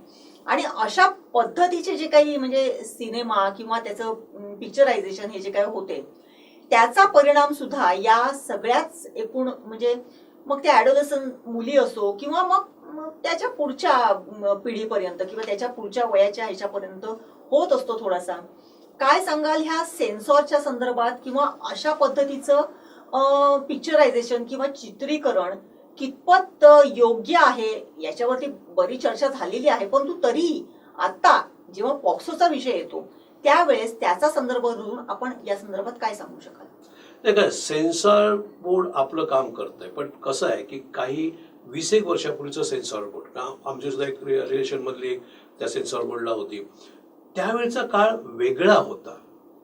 आणि अशा पद्धतीचे जे काही म्हणजे सिनेमा किंवा त्याचं पिक्चरायझेशन हे जे काही होते त्याचा परिणाम सुद्धा या सगळ्याच एकूण म्हणजे मग त्या ऍडोलसंट मुली असो किंवा मग त्याच्या पुढच्या पिढीपर्यंत किंवा त्याच्या पुढच्या वयाच्या ह्याच्यापर्यंत होत असतो थोडासा. काय सांगाल ह्या सेन्सॉरच्या संदर्भात किंवा अशा पद्धतीचं पिक्चरायझेशन किंवा चित्रीकरण कितपत योग्य आहे याच्यावरती बरी चर्चा झालेली आहे. परंतु तरीही आता जेव्हा पॉक्सोचा विषय येतो त्यावेळेस त्याचा संदर्भ धरून आपण या संदर्भात काय सांगू शकाल? नाही का, सेन्सॉर बोर्ड आपलं काम करतंय, पण कसं आहे की काही 20 वर्षापूर्वीचं सेन्सॉर बोर्ड आमची सुद्धा एक रिलेशन मधली त्या सेन्सॉर बोर्डला होती, त्यावेळेचा काळ वेगळा होता.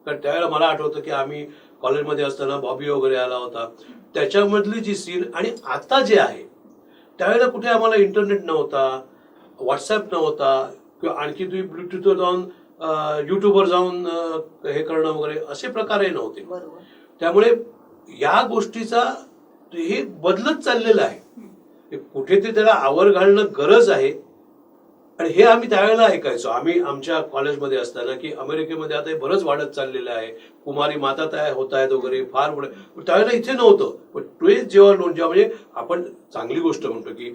कारण त्यावेळेला मला आठवतं की आम्ही कॉलेजमध्ये असताना बॉबी वगैरे आला होता, त्याच्यामधली जी सीन आणि आता जे आहे त्यावेळेला कुठे आम्हाला इंटरनेट नव्हता, व्हॉट्सअप नव्हता किंवा आणखी तुम्ही ब्लूटूथवर जाऊन युट्यूबवर जाऊन हे करणं वगैरे असे प्रकारही नव्हते. त्यामुळे या गोष्टीचा हे बदलत चाललेलं आहे. कुठेतरी त्याला आवर घालणं गरज आहे. आणि हे आम्ही त्यावेळेला ऐकायचो आम्ही आमच्या कॉलेजमध्ये असताना की अमेरिकेमध्ये आता हे बरंच वाढत चाललेलं आहे, कुमारी माता तयार होत आहेत वगैरे फार पुढे. त्यावेळेला इथे नव्हतं. पण जेव्हा म्हणजे आपण चांगली गोष्ट म्हणतो की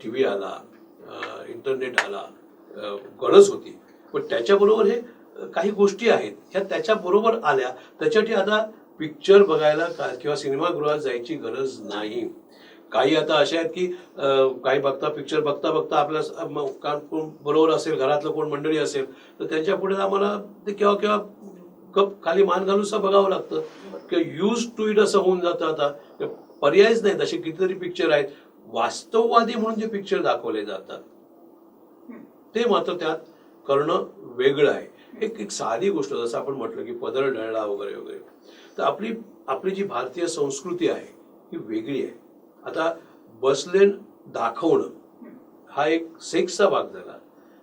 टीव्ही आला, इंटरनेट आला, गरज होती, पण त्याच्याबरोबर हे काही गोष्टी आहेत ह्या त्याच्याबरोबर आल्या. त्याच्यासाठी आता पिक्चर बघायला किंवा सिनेमागृहात जायची गरज नाही. काही आता अशा आहेत की काही पिक्चर बघता आपल्या कोण बरोबर असेल, घरातलं कोण मंडळी असेल तर त्यांच्या पुढे आम्हाला ते केव्हा गप खाली मान घालून बघावं लागतं किंवा यूज टू इट असं होऊन जातं. आता पर्यायच नाहीत. असे कितीतरी पिक्चर आहेत वास्तववादी म्हणून जे पिक्चर दाखवले जातात ते मात्र त्यात करणं वेगळं आहे. एक साधी गोष्ट जसं आपण म्हटलं की पदर ढळला वगैरे वगैरे, तर आपली जी भारतीय संस्कृती आहे ही वेगळी आहे. आता बसलेन दाखवणं हा एक सेक्सचा भाग झाला,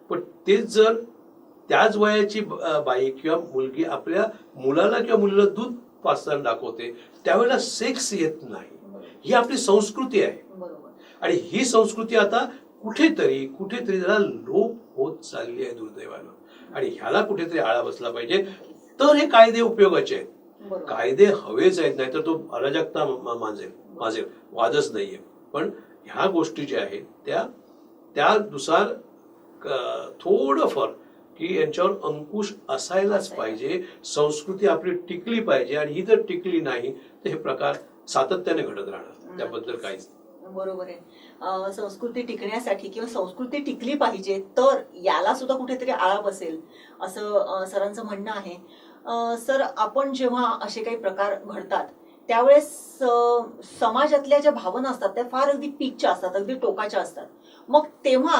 पण तेच जर त्याच वयाची बाई किंवा मुलगी आपल्या मुलाला किंवा मुलीला दूध पाजताना दाखवते त्यावेळेला सेक्स येत नाही. ही आपली संस्कृती आहे. आणि ही संस्कृती आता कुठेतरी जरा लोप होत चालली आहे दुर्दैवानं. आणि ह्याला कुठेतरी आळा बसला पाहिजे. तर हे कायदे उपयोगाचे आहेत. कायदे हवेच आहेत, नाहीतर तो अराजकता माजेल, वादच नाहीये. पण ह्या गोष्टी ज्या आहेत त्यानुसार थोडंफार की यांच्यावर अंकुश असायलाच पाहिजे. संस्कृती आपली टिकली पाहिजे आणि ही जर टिकली नाही तर हे प्रकार सातत्याने घडत राहणार. त्याबद्दल काहीच बरोबर आहे. संस्कृती टिकण्यासाठी किंवा संस्कृती टिकली पाहिजे तर याला सुद्धा कुठेतरी आळा बसेल असं सरांचं म्हणणं आहे. सर, आपण जेव्हा असे काही प्रकार घडतात त्यावेळेस समाजातल्या ज्या भावना असतात त्या फार अगदी पीकच्या असतात, अगदी टोकाच्या असतात. मग तेव्हा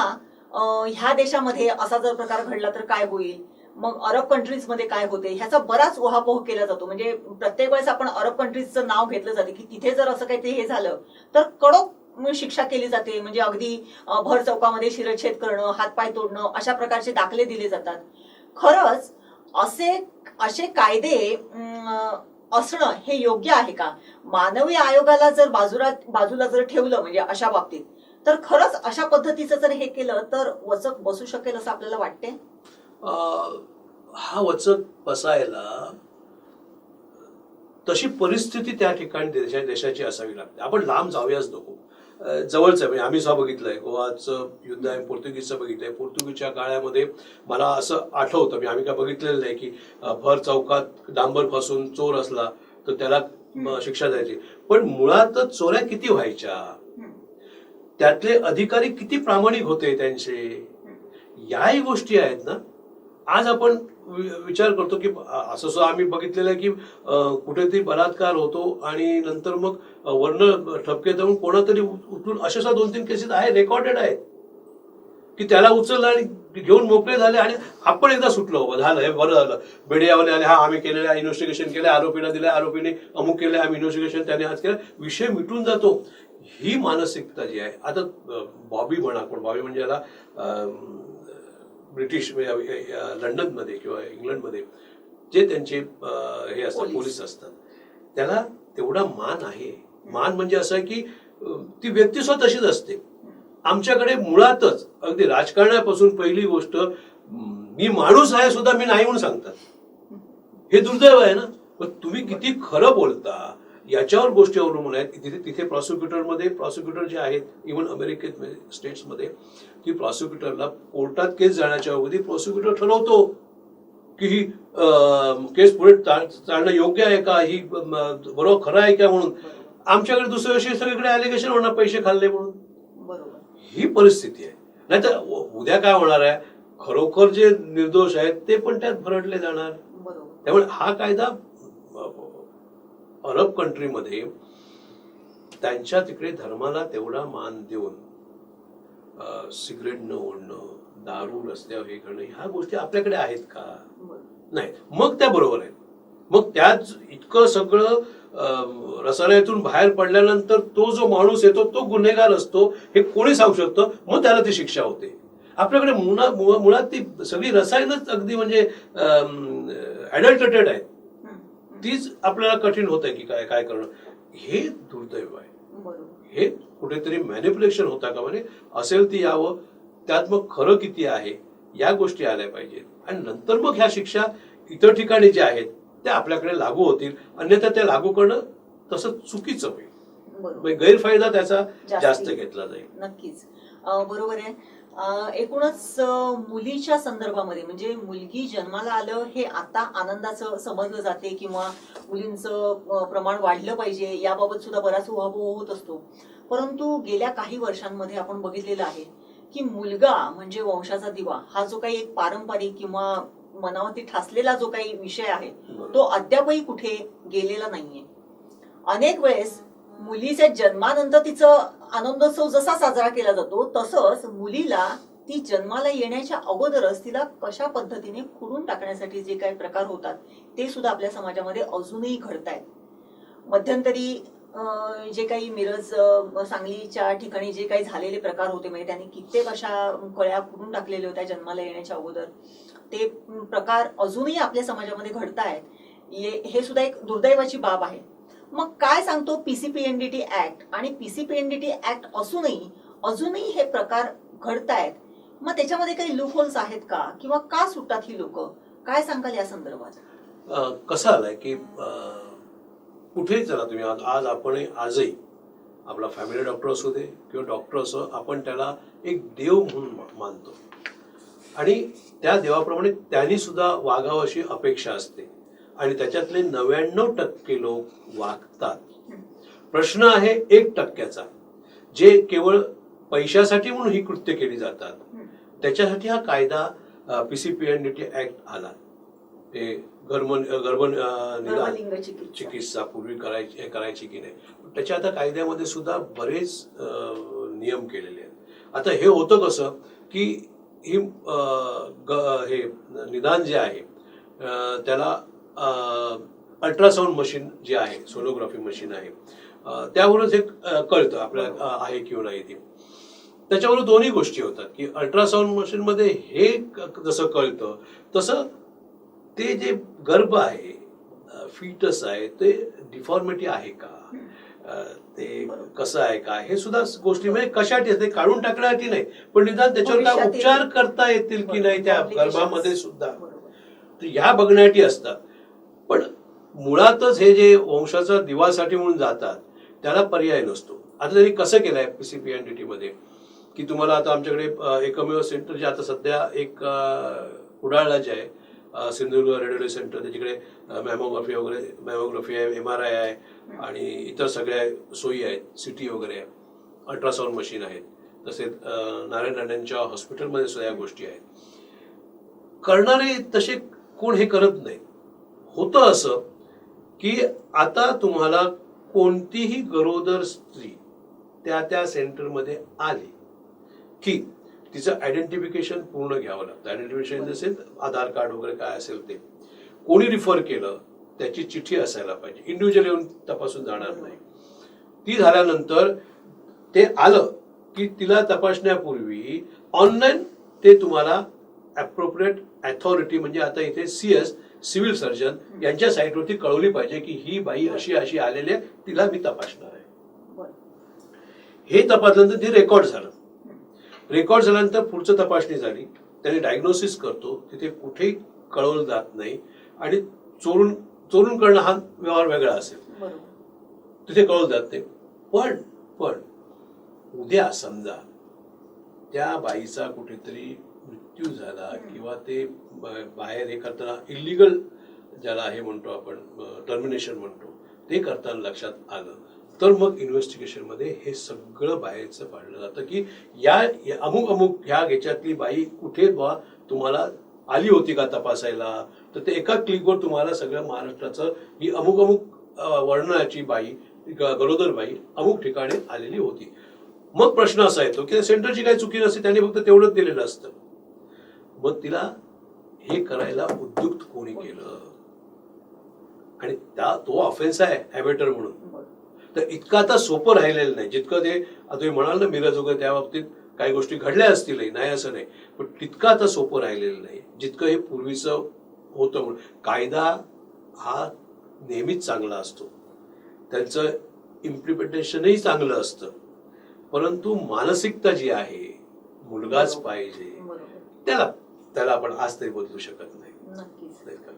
ह्या देशामध्ये असा जर प्रकार घडला तर काय होईल, मग अरब कंट्रीज मध्ये काय होते ह्याचा बराच उहापोह केला जातो. म्हणजे प्रत्येक वेळेस आपण अरब कंट्रीजचं नाव घेतलं जाते की तिथे जर असं काही हे झालं तर कडक शिक्षा केली जाते. म्हणजे अगदी भर चौकामध्ये शिरच्छेद करणं, हातपाय तोडणं अशा प्रकारचे दाखले दिले जातात. खरंच असे कायदे असणं हे योग्य आहे का? मानवी आयोगाला जर बाजूला जर ठेवलं म्हणजे अशा बाबतीत तर खरंच अशा पद्धतीचं जर हे केलं तर वचक बसू शकेल असं आपल्याला वाटते? हा वचक बसायला तशी परिस्थिती त्या ठिकाणी देशाची असावी लागते. आपण लांब जाऊयाच नको, जवळचं म्हणजे आम्ही सुद्धा बघितलंय. गोवाचं युद्ध आहे, पोर्तुगीजचं बघितलंय. पोर्तुगीजच्या काळामध्ये मला असं आठवतं, आम्ही काय बघितलेलं नाही की भर चौकात डांबर फासून चोर असला तर त्याला शिक्षा द्यायची. पण मुळातच चोऱ्या किती व्हायच्या, त्यातले अधिकारी किती प्रामाणिक होते त्यांचे, याही गोष्टी आहेत ना. आज आपण विचार करतो की असं सुद्धा आम्ही बघितलेलं आहे की कुठेतरी बलात्कार होतो आणि नंतर मग वर्ण ठपके देऊन कोणातरी उठून अशा 2-3 केसेस आहे, रेकॉर्डेड आहेत की त्याला उचललं आणि घेऊन मोकळे झाले आणि आपण एकदा सुटलो, बाबा झालं, हे बरं झालं. मीडियावाले आले, हा आम्ही केलेलं आहे, इन्व्हेस्टिगेशन केलं, आरोपीला दिलं, आरोपीने अमुक केलं, आम्ही इन्व्हेस्टिगेशन त्याने आज केलं, विषय मिटून जातो. ही मानसिकता जी आहे, आता बॉबी म्हणा, कोण बॉबी म्हणजे याला ब्रिटिश लंडनमध्ये किंवा इंग्लंडमध्ये जे त्यांचे हे असतात, पोलीस असतात, त्याला तेवढा मान आहे. मान म्हणजे असं आहे की ती व्यक्ती स्वतः तशीच असते. आमच्याकडे मुळातच अगदी राजकारणापासून पहिली गोष्ट, मी माणूस आहे सुद्धा मी नाही म्हणून सांगतात. हे दुर्दैव आहे ना. पण तुम्ही किती खरं बोलता याच्यावर गोष्टी अवलंबून आहेत. तिथे प्रॉसिक्युटर जे आहेत, इव्हन अमेरिकेत स्टेट्समध्ये, की प्रॉसिक्युटरला कोर्टात केस जाण्याच्या अगोदर प्रॉसिक्युटर ठरवतो की ही केस पुढे चालणं योग्य आहे का, ही बरोबर खरं आहे का म्हणून. आमच्याकडे दुसऱ्या वर्षी सगळीकडे अलिगेशन होणार पैसे खाल्ले म्हणून. ही परिस्थिती आहे. नाहीतर उद्या काय होणार आहे, खरोखर जे निर्दोष आहेत ते पण त्यात भरडले जाणार. त्यामुळे हा कायदा अरब कंट्रीमध्ये त्यांच्या तिकडे धर्माला तेवढा मान देऊन सिगरेट न ओढणं, दारू रस्त्यावर हे करणं, ह्या गोष्टी आपल्याकडे आहेत का? नाही. मग त्या बरोबर आहेत. मग त्यात इतकं सगळं रसायनातून बाहेर पडल्यानंतर तो जो माणूस येतो तो गुन्हेगार असतो हे कोणी सांगू शकतं? मग त्याला ती शिक्षा होते. आपल्याकडे मुळात ती सगळी रसायनच अगदी म्हणजे ऍडल्टरेटेड आहेत. तीच आपल्याला कठीण होत आहे की काय करणं. हे दुर्दैव आहे. हे कुठेतरी मॅनिप्युलेशन होता का, म्हणजे असेल ती यावं, त्यात मग खरं किती आहे या गोष्टी आल्या पाहिजेत. आणि नंतर मग ह्या शिक्षा इतर ठिकाणी ज्या आहेत त्या आपल्याकडे लागू होतील. अन्यथा त्या लागू करणं तसं चुकीचं होईल. गैरफायदा त्याचा जास्त घेतला जाईल. नक्कीच बरोबर आहे. एकूणच मुलीच्या संदर्भामध्ये, म्हणजे मुलगी जन्माला आलं हे आता आनंदाचं समजलं जाते किंवा मुलींचं प्रमाण वाढलं पाहिजे याबाबत सुद्धा बराच उहापोह होत असतो. परंतु गेल्या काही वर्षांमध्ये आपण बघितलेलं आहे की मुलगा म्हणजे वंशाचा दिवा हा जो काही एक पारंपरिक किंवा मनावरती ठासलेला जो काही विषय आहे तो अद्यापही कुठे गेलेला नाहीये. अनेक वेळेस मुलीच्या जन्मानंतर तिचं आनंदोत्सव जसा साजरा केला जातो तसंच मुलीला ती जन्माला येण्याच्या अगोदरच तिला कशा पद्धतीने खुडून टाकण्यासाठी जे काही प्रकार होतात ते सुद्धा आपल्या समाजामध्ये अजूनही घडतायत. मध्यंतरी जे काही मिरज सांगलीच्या ठिकाणी जे काही झालेले प्रकार होते, म्हणजे त्यांनी कित्येक अशा कळ्या खुडून टाकलेल्या होत्या जन्माला येण्याच्या अगोदर, ते प्रकार अजूनही आपल्या समाजामध्ये घडतायत. हे सुद्धा एक दुर्दैवाची बाब आहे. मग काय सांगतो पीसीपीएनडीटी ऍक्ट, आणि पीसीपीएनडीटी ऍक्ट अजूनही हे प्रकार घडतायत. मग त्याच्यामध्ये काही लूप होल्स आहेत का, किंवा का सुटतात ही लोक? काय सांगाल या संदर्भात? कसं आलंय की कुठेही चला तुम्ही, आज आपण आजही आपला फॅमिली डॉक्टर असू दे किंवा डॉक्टर असो, आपण त्याला एक देव म्हणून मानतो आणि त्या देवाप्रमाणे त्यांनी सुद्धा वागावं अशी अपेक्षा असते. आणि त्याच्यातले 99% लोक वागतात. प्रश्न आहे 1%चा, जे केवळ पैशासाठी म्हणून ही कृत्य केली जातात. त्याच्यासाठी हा कायदा पीसीपीएनडीटी ऍक्ट आला. ते गर्भनिदान चिकित्सा पूर्वी करायची की नाही, त्याच्या आता कायद्यामध्ये सुद्धा बरेच नियम केलेले आहेत. आता हे होतं कसं की ही हे निदान जे आहे त्याला अल्ट्रासाऊंड मशीन जे आहे, सोनोग्राफी मशीन आहे, त्यावरूनच एक कळतं आपल्याला आहे किंवा नाही ते. त्याच्यावरून दोन्ही गोष्टी होतात की अल्ट्रासाऊंड मशीन मध्ये हे जसं कळतं तसं ते जे गर्भ आहे, फिटस आहे, ते डिफॉर्मिटी आहे का, ते कसं आहे का, हे सुद्धा गोष्टी म्हणजे कशासाठी ते काढून टाकण्यासाठी नाही, पण निदान त्याच्यावर काय उपचार करता येतील की नाही त्या गर्भामध्ये सुद्धा, तर ह्या बघण्यासाठी असतात. पण मुळातच हे जे वंशाचा दिवासाठी म्हणून जातात त्याला पर्याय नसतो. आता त्यांनी कसं केलंय पीसीपीएनडीटी मध्ये की तुम्हाला आता आमच्याकडे एकमेव सेंटर जे आता सध्या एक कुडाळला जे आहे सिंधुदुर्ग रेडिओलॉजी सेंटर, त्याच्याकडे मॅमोग्राफी आहे, MRI आहे आणि इतर सगळ्या सोयी आहेत, CT वगैरे आहे, अल्ट्रासाऊंड मशीन आहेत. तसेच नारायण राणेंच्या हॉस्पिटलमध्ये सुद्धा या गोष्टी आहेत. करणारे तसे कोण हे करत नाही. होतं असं की आता तुम्हाला कोणतीही गरोदर स्त्री त्या सेंटरमध्ये आली की तिचं आयडेंटिफिकेशन पूर्ण घ्यावं लागतं. आयडेंटिफिकेशन असेल आधार कार्ड वगैरे काय असेल ते, कोणी रिफर केलं त्याची चिठ्ठी असायला पाहिजे, इंडिव्हिज्युअल येऊन तपासून जाणार नाही. ती झाल्यानंतर ते आलं की तिला तपासण्यापूर्वी ऑनलाईन ते तुम्हाला अप्रोप्रिएट अथॉरिटी म्हणजे आता इथे CS सिव्हिल सर्जन यांच्या साईटवरती कळवली पाहिजे की ही बाई अशी अशी आलेली आहे, तिला मी तपासणार आहे. हे तपासल्यानंतर ते रेकॉर्ड झालं. रेकॉर्ड झाल्यानंतर पुढचं तपासणी झाली, त्याने डायग्नोसिस करतो, तिथे कुठेही कळवलं जात नाही आणि चोरून करणं हा व्यवहार वेगळा असेल, तिथे कळवलं जात नाही. पण उद्या समजा त्या बाईचा कुठेतरी मृत्यू झाला किंवा ते बाहेर हे करताना इलिगल ज्याला हे म्हणतो आपण टर्मिनेशन म्हणतो ते करताना लक्षात आलं तर मग इन्व्हेस्टिगेशन मध्ये हे सगळं बाहेरचं पाडलं जातं की या अमुक ह्या ह्याच्यातली बाई कुठे बा तुम्हाला आली होती का तपासायला, तर ते एका क्लिकवर तुम्हाला सगळं महाराष्ट्राचं ही अमुक वर्णाची बाई गरोदर बाई अमुक ठिकाणी आलेली होती. मग प्रश्न असा येतो की सेंटरची काही चुकी नसते, त्यांनी फक्त तेवढंच दिलेलं असतं. मग तिला हे करायला उद्युक्त कोणी केलं आणि तो ऑफेन्स आहे हॅबिटर म्हणून. तर इतकं आता सोपं राहिलेलं नाही जितकं ते आता तुम्ही म्हणाल ना मिरज वगैरे त्या बाबतीत काही गोष्टी घडल्या असतीलही, नाही असं नाही, पण तितकं आता सोपं राहिलेलं नाही जितकं हे पूर्वीचं होतं. म्हणून कायदा हा नेहमीच चांगला असतो, त्यांचं इम्प्लिमेंटेशनही चांगलं असतं, परंतु मानसिकता जी आहे मुलगाच पाहिजे त्याला आपण आज तरी बदलू शकत नाही.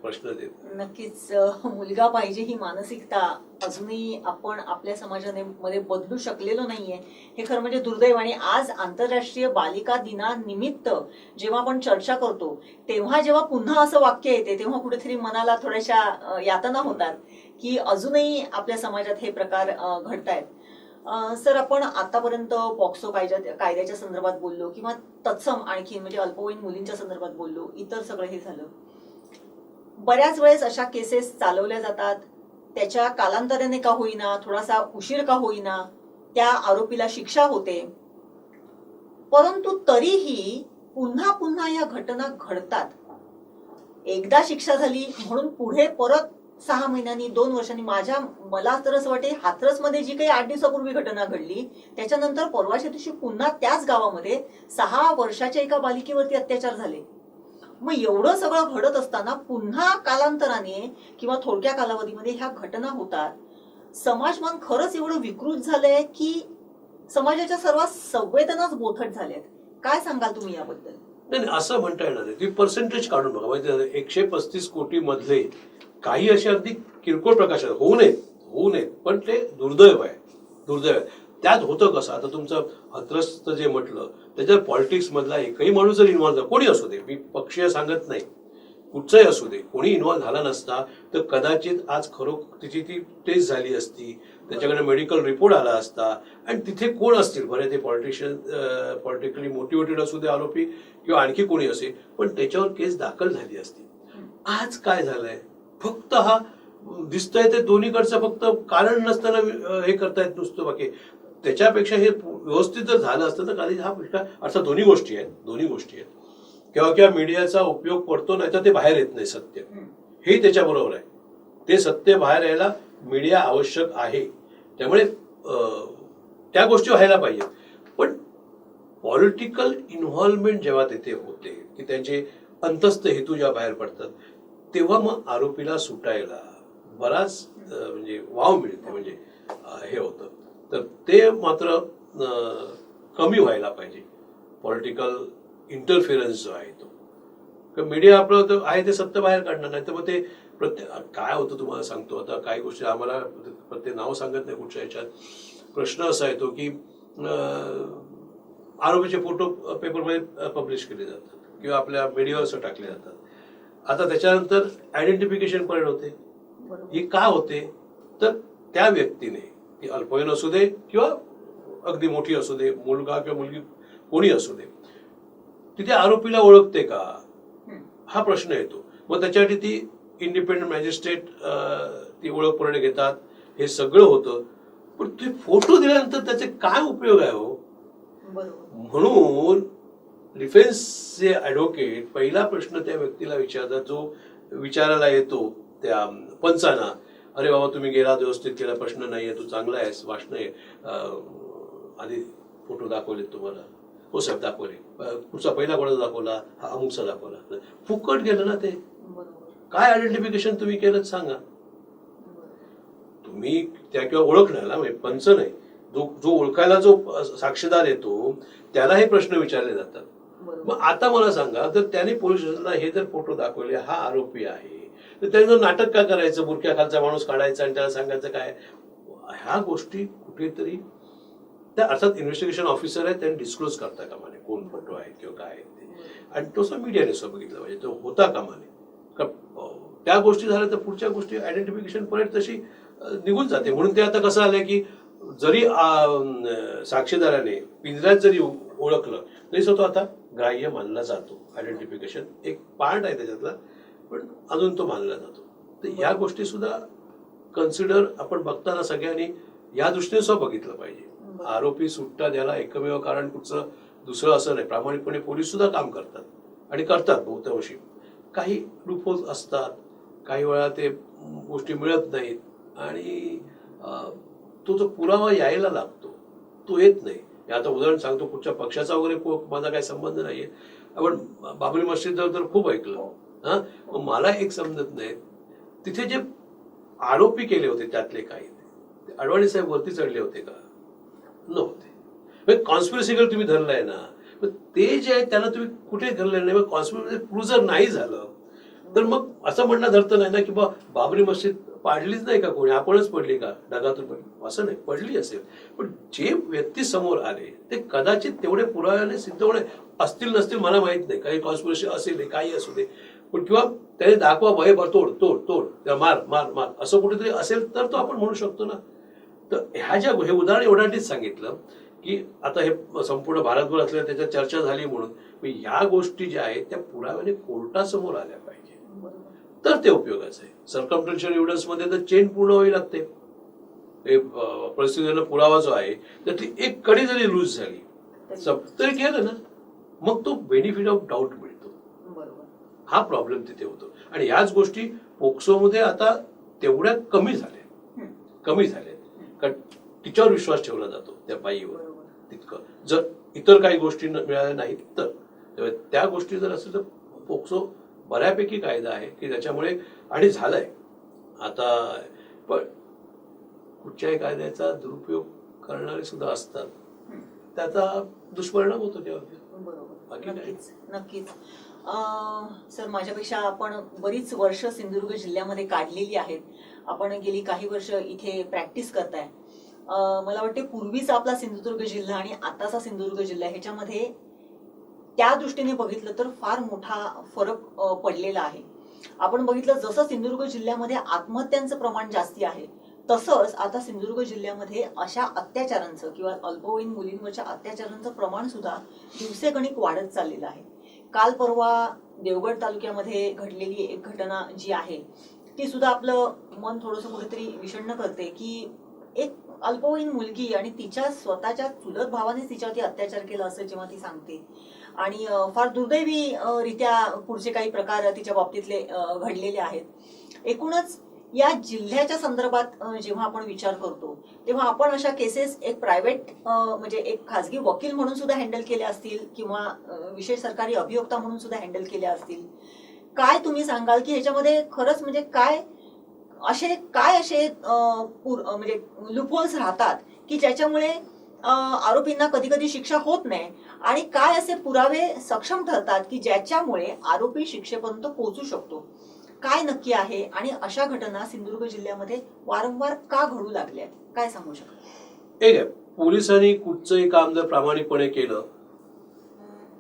प्रश्न नक्कीच मुलगा पाहिजे ही मानसिकता अजूनही आपण आपल्या समाजामध्ये बदलू शकलेलो नाहीये, हे खरं म्हणजे दुर्दैव. आणि आज आंतरराष्ट्रीय बालिका दिनानिमित्त जेव्हा आपण चर्चा करतो तेव्हा जेव्हा पुन्हा असं वाक्य येते तेव्हा कुठेतरी मनाला थोड्याशा यातना होतात की अजूनही आपल्या समाजात हे प्रकार घडतायत. सर, आपण आतापर्यंत पॉक्सो कायद्याच्या संदर्भात बोललो किंवा तत्सम आणखी म्हणजे अल्पवयीन मुलींच्या संदर्भात बोललो, इतर सगळं हे झालं. बऱ्याच वेळेस अशा केसेस चालवल्या जातात, त्याच्या कालांतराने का होईना, थोडासा उशीर का होईना त्या आरोपीला शिक्षा होते, परंतु तरीही पुन्हा पुन्हा या घटना घडतात. एकदा शिक्षा झाली म्हणून पुढे परत 6 महिन्यांनी 2 वर्षांनी मला तर असं वाटते हाथरस मध्ये जी काही 8 दिवसापूर्वी घटना घडली त्याच्यानंतर परवाच्या दिवशी पुन्हा त्याच गावामध्ये 6 वर्षाच्या एका बालिकेवरती अत्याचार झाले. मग एवढं सगळं घडत असताना पुन्हा कालांतराने किंवा थोडक्या कालावधीमध्ये ह्या घटना होतात. समाजमान खरंच एवढं विकृत झालंय की समाजाच्या सर्व संवेदनाच बोथट झाल्यात. काय सांगाल तुम्ही याबद्दल? नाही, असं म्हणता येणार नाही. तुम्ही पर्सेंटेज काढून बघा, म्हणजे 135 कोटी मधले काही असे अगदी किरकोळ प्रकाश होऊ नयेत, पण ते दुर्दैव आहे. त्यात होतं कसं, आता तुमचं हाथरसचं जे म्हटलं त्याच्यात पॉलिटिक्स मधला एकही माणूस जर इन्व्हॉल्व झाला, कोणी असू दे, मी पक्षीय सांगत नाही, कुठचाही असू दे, कोणी इन्व्हॉल्व झाला नसता तर कदाचित आज खरोखर तिची ती टेस्ट झाली असती, त्याच्याकडे मेडिकल रिपोर्ट आला असता आणि तिथे कोण असतील बरे ते पॉलिटिकली मोटिवेटेड असू दे आरोपी किंवा आणखी कोणी असेल, पण त्याच्यावर केस दाखल झाली असती. आज काय झालंय, फक्त हा दिसतंय ते दोन्हीकडचं फक्त कारण नसताना हे करतायत नुसतं, बाकी त्याच्यापेक्षा हे व्यवस्थित जर झालं असतं तर कधी हा प्रश्न, अर्थात दोन्ही गोष्टी आहेत किंवा मीडियाचा उपयोग पडतो, नाही तर ते बाहेर येत नाही सत्य, हे त्याच्याबरोबर आहे. ते सत्य बाहेर यायला मीडिया आवश्यक आहे, त्यामुळे त्या गोष्टी व्हायला पाहिजे. पण पॉलिटिकल इन्व्हॉल्वमेंट जेव्हा तिथे होते की त्यांचे अंतस्थ हेतू जेव्हा बाहेर पडतात तेव्हा मग आरोपीला सुटायला बराच म्हणजे वाव मिळते, म्हणजे हे होतं. तर ते मात्र कमी व्हायला पाहिजे, पॉलिटिकल इंटरफिरन्स जो आहे तो. मीडिया आपलं आहे ते सत्य बाहेर काढणार, नाही तर मग ते काय होतं तुम्हाला सांगतो. आता काही गोष्टी आम्हाला प्रत्येक नाव सांगत नाही कुठच्या ह्याच्यात, प्रश्न असा येतो की आरोपीचे फोटो पेपरमध्ये पब्लिश केले जातात किंवा आपल्या मीडियावर टाकले जातात. आता त्याच्यानंतर आयडेंटिफिकेशन पण होते. ही का होते, तर त्या व्यक्तीने, ती अल्पवयीन असू दे किंवा अगदी मोठी असू दे, मुलगा किंवा मुलगी कोणी असू दे, तिथे आरोपीला ओळखते का हा प्रश्न येतो. मग त्याच्यासाठी ती इंडिपेंडंट मॅजिस्ट्रेट ती ओळख पूर्ण घेतात, हे सगळं होतं. पण ते फोटो दिल्यानंतर त्याचे काय उपयोग आहे हो. म्हणून डिफेन्सचे ॲडव्होकेट पहिला प्रश्न त्या व्यक्तीला विचारतात जो विचारायला येतो त्या पंचांना, अरे बाबा तुम्ही गेला व्यवस्थित केला, प्रश्न नाहीये, तू चांगला आहेस, वाचन आहे, आधी फोटो दाखवलेत तुम्हाला, हो साहेब दाखवले, पुढचा पहिला कोणाचा दाखवला, हा अमुकचा दाखवला, फुकट गेलं ना ते. काय आयडेंटिफिकेशन तुम्ही केलं सांगा. तुम्ही त्या किंवा ओळखण्याला म्हणजे पंच नाही, जो ओळखायला जो साक्षीदार येतो त्याला हे प्रश्न विचारले जातात. मग आता मला सांगा, तर त्याने पोलीस स्टेशनला हे जर फोटो दाखवले, हा आरोपी आहे, तर त्याने जर नाटक का करायचं, बुरख्याखालचा माणूस काढायचा आणि त्याला सांगायचं काय, ह्या गोष्टी कुठेतरी त्या अर्थात इन्व्हेस्टिगेशन ऑफिसर आहे, त्यांनी डिस्क्लोज करता कामा नये कोण फोटो आहेत किंवा काय आहेत ते, आणि तसं मीडियाने सुद्धा बघितलं पाहिजे, तो होता कामा नये. त्या गोष्टी झाल्या तर पुढच्या गोष्टी आयडेंटिफिकेशन पर्यंत तशी निघून जाते. म्हणून ते आता कसं आलंय की जरी साक्षीदाराने पिंजऱ्यात जरी ओळखलं तरी तो आता ग्राह्य मानला जातो. आयडेंटिफिकेशन एक पार्ट आहे त्याच्यातला, पण अजून तो मानला जातो. तर ह्या गोष्टी सुद्धा कन्सिडर आपण बघताना सगळ्यांनी या दृष्टीने सुद्धा बघितलं पाहिजे. आरोपी सुट्टा द्यायला एकमेव कारण कुठचं दुसरं असं नाही. प्रामाणिकपणे पोलीस सुद्धा काम करतात आणि करतात बहुतांशी. काही लूपहोल्स असतात, काही वेळा ते गोष्टी मिळत नाहीत आणि तो जो पुरावा यायला लागतो तो येत नाही. आता उदाहरण सांगतो, कुठच्या पक्षाचा वगैरे माझा काही संबंध नाहीये, आपण बाबरी मस्जिद तर खूप ऐकलं. हा, मला एक समजत नाही, तिथे जे आरोपी केले होते त्यातले काही अडवाणी साहेब वरती चढले होते का? नव्हते. कॉन्स्पिरसीकडे तुम्ही धरलाय ना, ते जे आहे त्याला तुम्ही कुठे धरले नाही. कॉन्स्पिरसी प्रूव्ह जर नाही झालं तर मग असं म्हणणं धरतं नाही ना की बाबरी मस्जिद पाडलीच नाही का कोणी, आपणच पडली का, ढगातून पडली, असं नाही, पडली असेल. पण जे व्यक्ती समोर आले ते कदाचित तेवढे पुराव्याने सिद्ध होणे असतील नसतील मला माहित नाही. काही कॉन्स्पिरसी असेल, काही असू दे, पण किंवा त्याने दाखवा भय तोड तोड तोड, त्या मार मार मार असं कुठेतरी असेल तर तो आपण म्हणू शकतो ना. तर ह्या ज्या हे उदाहरण एवढ्यासाठीच सांगितलं की आता हे संपूर्ण भारतभर असल्या त्याच्यात चर्चा झाली म्हणून ह्या गोष्टी ज्या आहेत त्या पुराव्याने कोर्टासमोर आल्या पाहिजे, तर ते उपयोगाचं आहे. सर्कमस्टन्शियल एव्हिडन्स मध्ये तर चेन पूर्ण व्हावी लागते. परिस्थितीला पुरावा जो आहे त्यातली एक कडी जरी लूज झाली तरी केलं ना, मग तो बेनिफिट ऑफ डाऊट मिळतो. हा प्रॉब्लेम तिथे होतो. आणि याच गोष्टी पोक्सोमध्ये आता तेवढ्या कमी झाल्या, कारण तिच्यावर विश्वास ठेवला जातो त्या बाईवर तितकं. जर इतर काही गोष्टी मिळाल्या नाहीत तर त्या गोष्टी जर असेल तर पोक्सो बऱ्यापैकी कायदा आहे की त्याच्यामुळे, आणि झालाय आता. पण कुठच्याही कायद्याचा दुरुपयोग करणारे सुद्धा असतात, त्याचा दुष्परिणाम होतो तेव्हा. नक्कीच. सर, माझ्यापेक्षा आपण बरीच वर्ष सिंधुदुर्ग जिल्ह्यामध्ये काढलेली आहेत. आपण गेली काही वर्ष इथे प्रॅक्टिस करताय. मला वाटते पूर्वीचा आपला सिंधुदुर्ग जिल्हा आणि आताचा सिंधुदुर्ग जिल्हा ह्याच्यामध्ये त्या दृष्टीने बघितलं तर फार मोठा फरक पडलेला आहे. आपण बघितलं जसं सिंधुदुर्ग जिल्ह्यामध्ये आत्महत्यांचं प्रमाण जास्ती आहे, तसंच आता सिंधुदुर्ग जिल्ह्यामध्ये अशा अत्याचारांचं किंवा अल्पवयीन मुलींवरच्या अत्याचारांचं प्रमाण सुद्धा दिवसेगणिक वाढत चाललेलं आहे. काल परवा देवगड तालुक्यामध्ये घडलेली एक घटना जी आहे ती सुद्धा आपलं मन थोडंसं कुठेतरी विषण्ण करते की एक अल्पवयीन मुलगी आणि तिच्या स्वतःच्या चुलत भावाने तिच्यावरती अत्याचार केला असं जेव्हा ती सांगते, आणि फार दुर्दैवी रित्या पुढचे काही प्रकार तिच्या बाबतीतले घडलेले आहेत. एकूणच या जिल्ह्याच्या संदर्भात जेव्हा आपण विचार करतो तेव्हा आपण अशा केसेस एक प्रायव्हेट म्हणजे एक खासगी वकील म्हणून सुद्धा हँडल केल्या असतील किंवा विशेष सरकारी अभियोक्ता म्हणून सुद्धा हँडल केल्या असतील. काय तुम्ही सांगाल की ह्याच्यामध्ये खरंच म्हणजे काय असे म्हणजे लूपहोल्स राहतात की ज्याच्यामुळे आरोपींना कधी कधी शिक्षा होत नाही, आणि काय असे पुरावे सक्षम ठरतात की ज्याच्यामुळे आरोपी शिक्षेपर्यंत पोहोचू शकतो? काय नक्की आहे आणि अशा घटना सिंधुदुर्ग जिल्ह्यामध्ये वारंवार का घडू लागल्या, काय सांगू शकता? एक आहे, पोलिसांनी कुठचंही काम जर प्रामाणिकपणे केलं,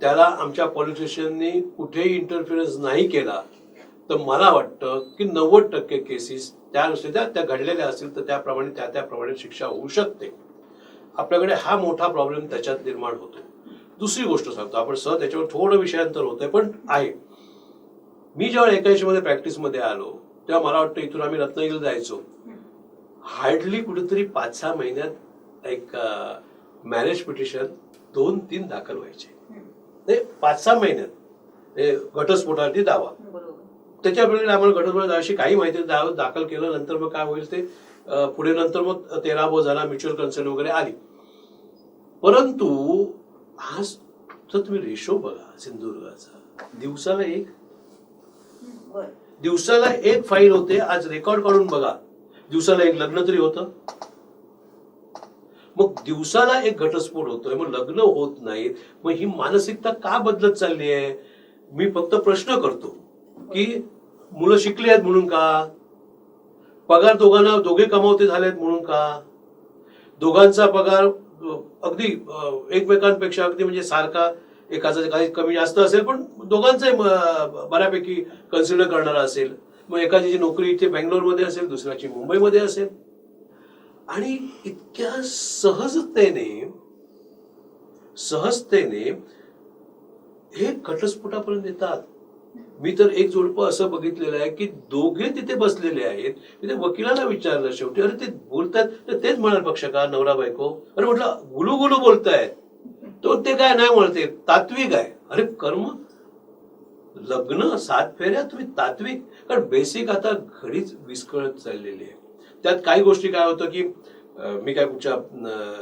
त्याला आमच्या पॉलिटिशियननी कुठेही इंटरफिरन्स नाही केला, तर मला वाटतं की 90% केसेस त्या घडलेल्या असतील तर त्याप्रमाणे त्याप्रमाणे शिक्षा होऊ शकते. आपल्याकडे हा मोठा प्रॉब्लेम त्याच्यात निर्माण होतो. दुसरी गोष्ट सांगतो, आपण त्याच्यावर थोडं विषयांतर होतंय पण आहे. मी जेव्हा 81 मध्ये प्रॅक्टिसमध्ये आलो तेव्हा मला वाटतं इथून आम्ही रत्नागिरीला जायचो, हार्डली कुठेतरी 5-6 महिन्यात एक मॅरेज पिटिशन 2-3 दाखल व्हायचे. नाही 5-6 महिन्यात घटस्फोटावरती दावा. बरोबर. त्याच्यावेळी आम्हाला घटस्फोट अशी काही माहिती दाखल केलं. नंतर मग काय होईल ते पुढे नंतर मग 13 झाला, म्युच्युअल कन्सेंट वगैरे आली. परंतु आज तर तुम्ही रेशो बघा सिंधुदुर्गाचा, दिवसाला एक फाईल होते. आज रेकॉर्ड काढून बघा, दिवसाला एक लग्न तरी होतं. मग दिवसाला एक घटस्फोट होतोय, मग लग्न होत नाहीत. मग ही मानसिकता का बदलत चालली आहे? मी फक्त प्रश्न करतो की मुलं शिकली आहेत म्हणून का? पगार दोघे कमावते झालेत म्हणून का? दोघांचा पगार अगदी एकमेकांपेक्षा अगदी म्हणजे सारखा, एकाचा काही कमी जास्त असेल पण दोघांचे बऱ्यापैकी कन्सिडर करणारा असेल. मग एकाची नोकरी इथे बेंगलोरमध्ये असेल, दुसऱ्याची मुंबईमध्ये असेल. आणि इतक्या सहजतेने हे घटस्फोटापर्यंत येतात. मी तर एक जोडपं असं बघितलेलं आहे की दोघे तिथे बसलेले आहेत. तिथे वकिलाला विचारलं शेवटी, अरे ते बोलतात तर तेच म्हणाल पक्षकार नवरा बायको. अरे म्हटलं गुलू बोलतायत, तो ते काय नाही म्हणते तात्विक आहे. अरे कर्म, लग्न 7 फेऱ्या तुम्ही तात्विक. कारण बेसिक आता घडीच विस्कळत चाललेली आहे. त्यात काही गोष्टी काय होतं की मी काय कुठच्या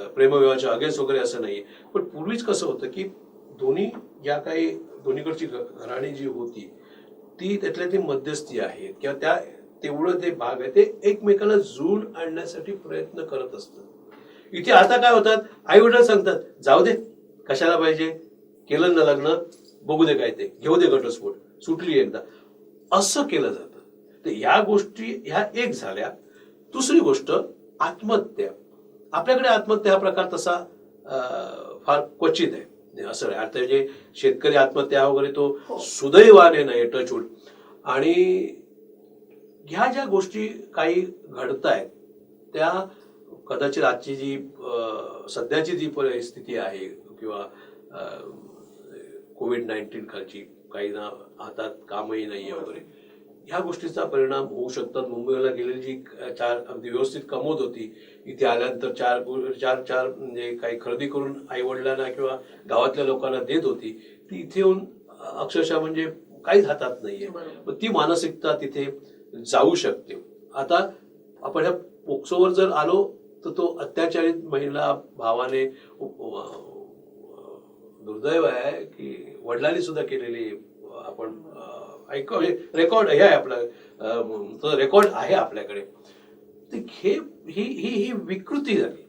प्रेमविवाहाच्या अगेन्स्ट वगैरे असं नाही, पण पूर्वीच कसं होतं की दोन्हीकडची घराणी जी होती ती त्यातल्या ती मध्यस्थी आहेत किंवा त्या तेवढं ते भाग आहे ते एकमेकाला जुळून आणण्यासाठी प्रयत्न करत असतात. इथे आता काय होतात, आई वडील सांगतात जाऊ दे कशाला पाहिजे, केलं ना लग्न, बघू दे काय ते, घेऊ दे घटस्फोट, सुटली एकदा, असं केलं जातं. तर या गोष्टी ह्या एक झाल्या. दुसरी गोष्ट आत्महत्या. आपल्याकडे आत्महत्या हा प्रकार तसा फार क्वचित आहे. असं आहे आता जे शेतकरी आत्महत्या वगैरे तो सुदैवाने नाही, टचवूड. आणि ह्या ज्या गोष्टी काही घडतायत त्या कदाचित आजची जी सध्याची जी परिस्थिती आहे किंवा कोविड-19 खालची, काही ना हातात कामही नाहीये वगैरे, ह्या गोष्टीचा परिणाम होऊ शकतात. मुंबईला गेलेली जी 4 अगदी व्यवस्थित कमवत होती, इथे आल्यानंतर चार म्हणजे काही खरेदी करून आई वडिलांना किंवा गावातल्या लोकांना देत होती, ती इथे येऊन अक्षरशः म्हणजे काहीच हातात नाहीये. मग ती मानसिकता तिथे जाऊ शकते. आता आपण ह्या पोक्सोवर जर आलो तर तो अत्याचारित महिला भावाने, दुर्दैव आहे की वडिलांनी सुद्धा केलेली, आपण रेकॉर्ड हे आहे आपला, तो रेकॉर्ड आहे आपल्याकडे. ही विकृती झाली,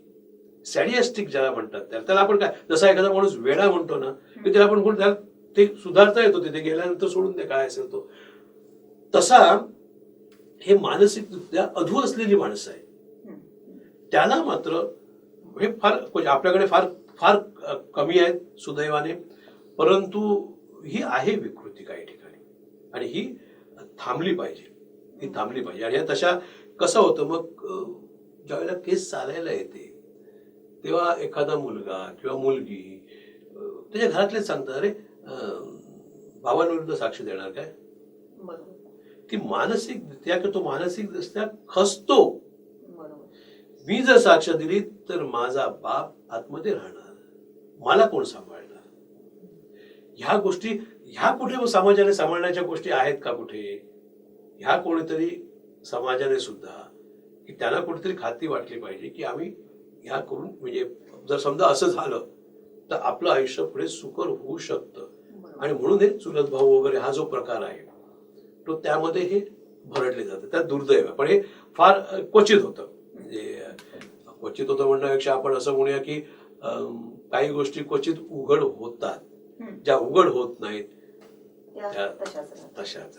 सॅडियास्टिक ज्याला म्हणतात त्याला आपण काय, जसा एखादा माणूस वेडा म्हणतो ना, की त्याला आपण त्याला ते सुधारता येतो, तिथे गेल्यानंतर सोडून दे काय असेल तो, तसा हे मानसिकरित्या अधू असलेली माणसं आहे. त्याला मात्र हे फार आपल्याकडे फार फार कमी आहेत सुदैवाने, परंतु ही आहे विकृती काही ठिकाणी आणि ही थांबली पाहिजे. आणि तशा कसं होतं, मग ज्यावेळेला केस चालायला येते तेव्हा एखादा मुलगा किंवा मुलगी त्याच्या घरातलेच सांगतात, अरे भावांविरुद्ध साक्ष देणार काय? ती मानसिकरित्या किंवा तो मानसिकदृष्ट्या खचतो. मी जर साक्ष दिली तर माझा बाप आतमध्ये राहणार, मला कोण सांभाळणार? ह्या गोष्टी ह्या कुठे समाजाने सांभाळण्याच्या गोष्टी आहेत का कुठे? ह्या कोणीतरी समाजाने सुद्धा की त्यांना कुठेतरी खात्री वाटली पाहिजे की आम्ही ह्या करून, म्हणजे जर समजा असं झालं तर आपलं आयुष्य पुढे सुकर होऊ शकतं. आणि म्हणून हे चुलत भाऊ वगैरे हा जो प्रकार आहे तो त्यामध्ये हे भरडले जातं. त्यात दुर्दैव, पण हे फार क्वचित होतं. म्हणजे क्वचित होतं म्हणण्यापेक्षा आपण असं म्हणूया की काही गोष्टी क्वचित उघड होतात, ज्या उघड होत नाहीत तशाच.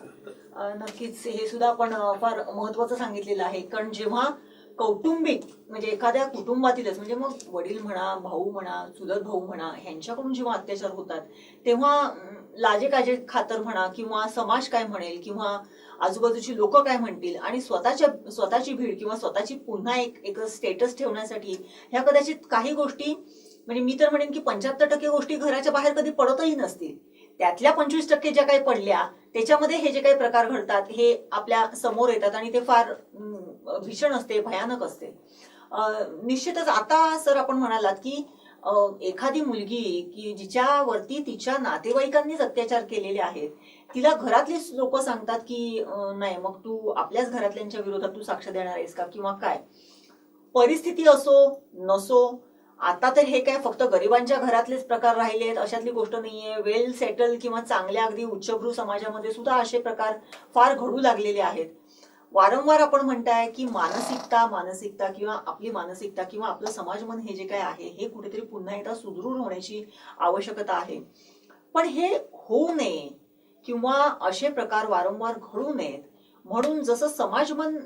नक्कीच हे सुद्धा आपण फार महत्वाचं सांगितलेलं आहे. कारण जेव्हा कौटुंबिक म्हणजे एखाद्या कुटुंबातीलच, म्हणजे मग वडील म्हणा, भाऊ म्हणा, चुलत भाऊ म्हणा, ह्यांच्याकडून जेव्हा अत्याचार होतात तेव्हा लाजे काजे खातर म्हणा किंवा समाज काय म्हणेल किंवा आजूबाजूची लोक काय म्हणतील आणि स्वतःची भीड किंवा स्वतःची पुन्हा एक स्टेटस ठेवण्यासाठी ह्या कदाचित काही गोष्टी, म्हणजे मी तर म्हणेन की 75% गोष्टी घराच्या बाहेर कधी पडतही नसतील. त्यातल्या 25% ज्या काही पडल्या त्याच्यामध्ये हे जे काही प्रकार घडतात हे आपल्या समोर येतात आणि ते फार भीषण असते, भयानक असते. निश्चितच आता सर आपण म्हणालात की एखादी मुलगी की जिच्यावरती तिच्या नातेवाईकांनीच अत्याचार केलेले आहेत, तिला घरातली लोक सांगतात की नाही मग तू आपल्याच घरातल्यांच्या विरोधात तू साक्ष देणार आहेस का किंवा काय. परिस्थिती असो नसो, आता तर हे काय फक्त गरिबांच्या घरातलेच प्रकार राहिलेत अशातली गोष्ट नाहीये. वेल सेटल किंवा चांगल्या अगदी उच्चभ्रू समाजामध्ये सुद्धा असे प्रकार फार घडू लागलेले आहेत. वारंवार आपण म्हणताय की मानसिकता किंवा आपली मानसिकता किंवा आपलं समाजमन हे जे काय आहे हे कुठेतरी पुन्हा एकदा सुदृढ होण्याची आवश्यकता आहे. पण हे होऊ नये किंवा असे प्रकार वारंवार घडू नयेत म्हणून जसं समाजमन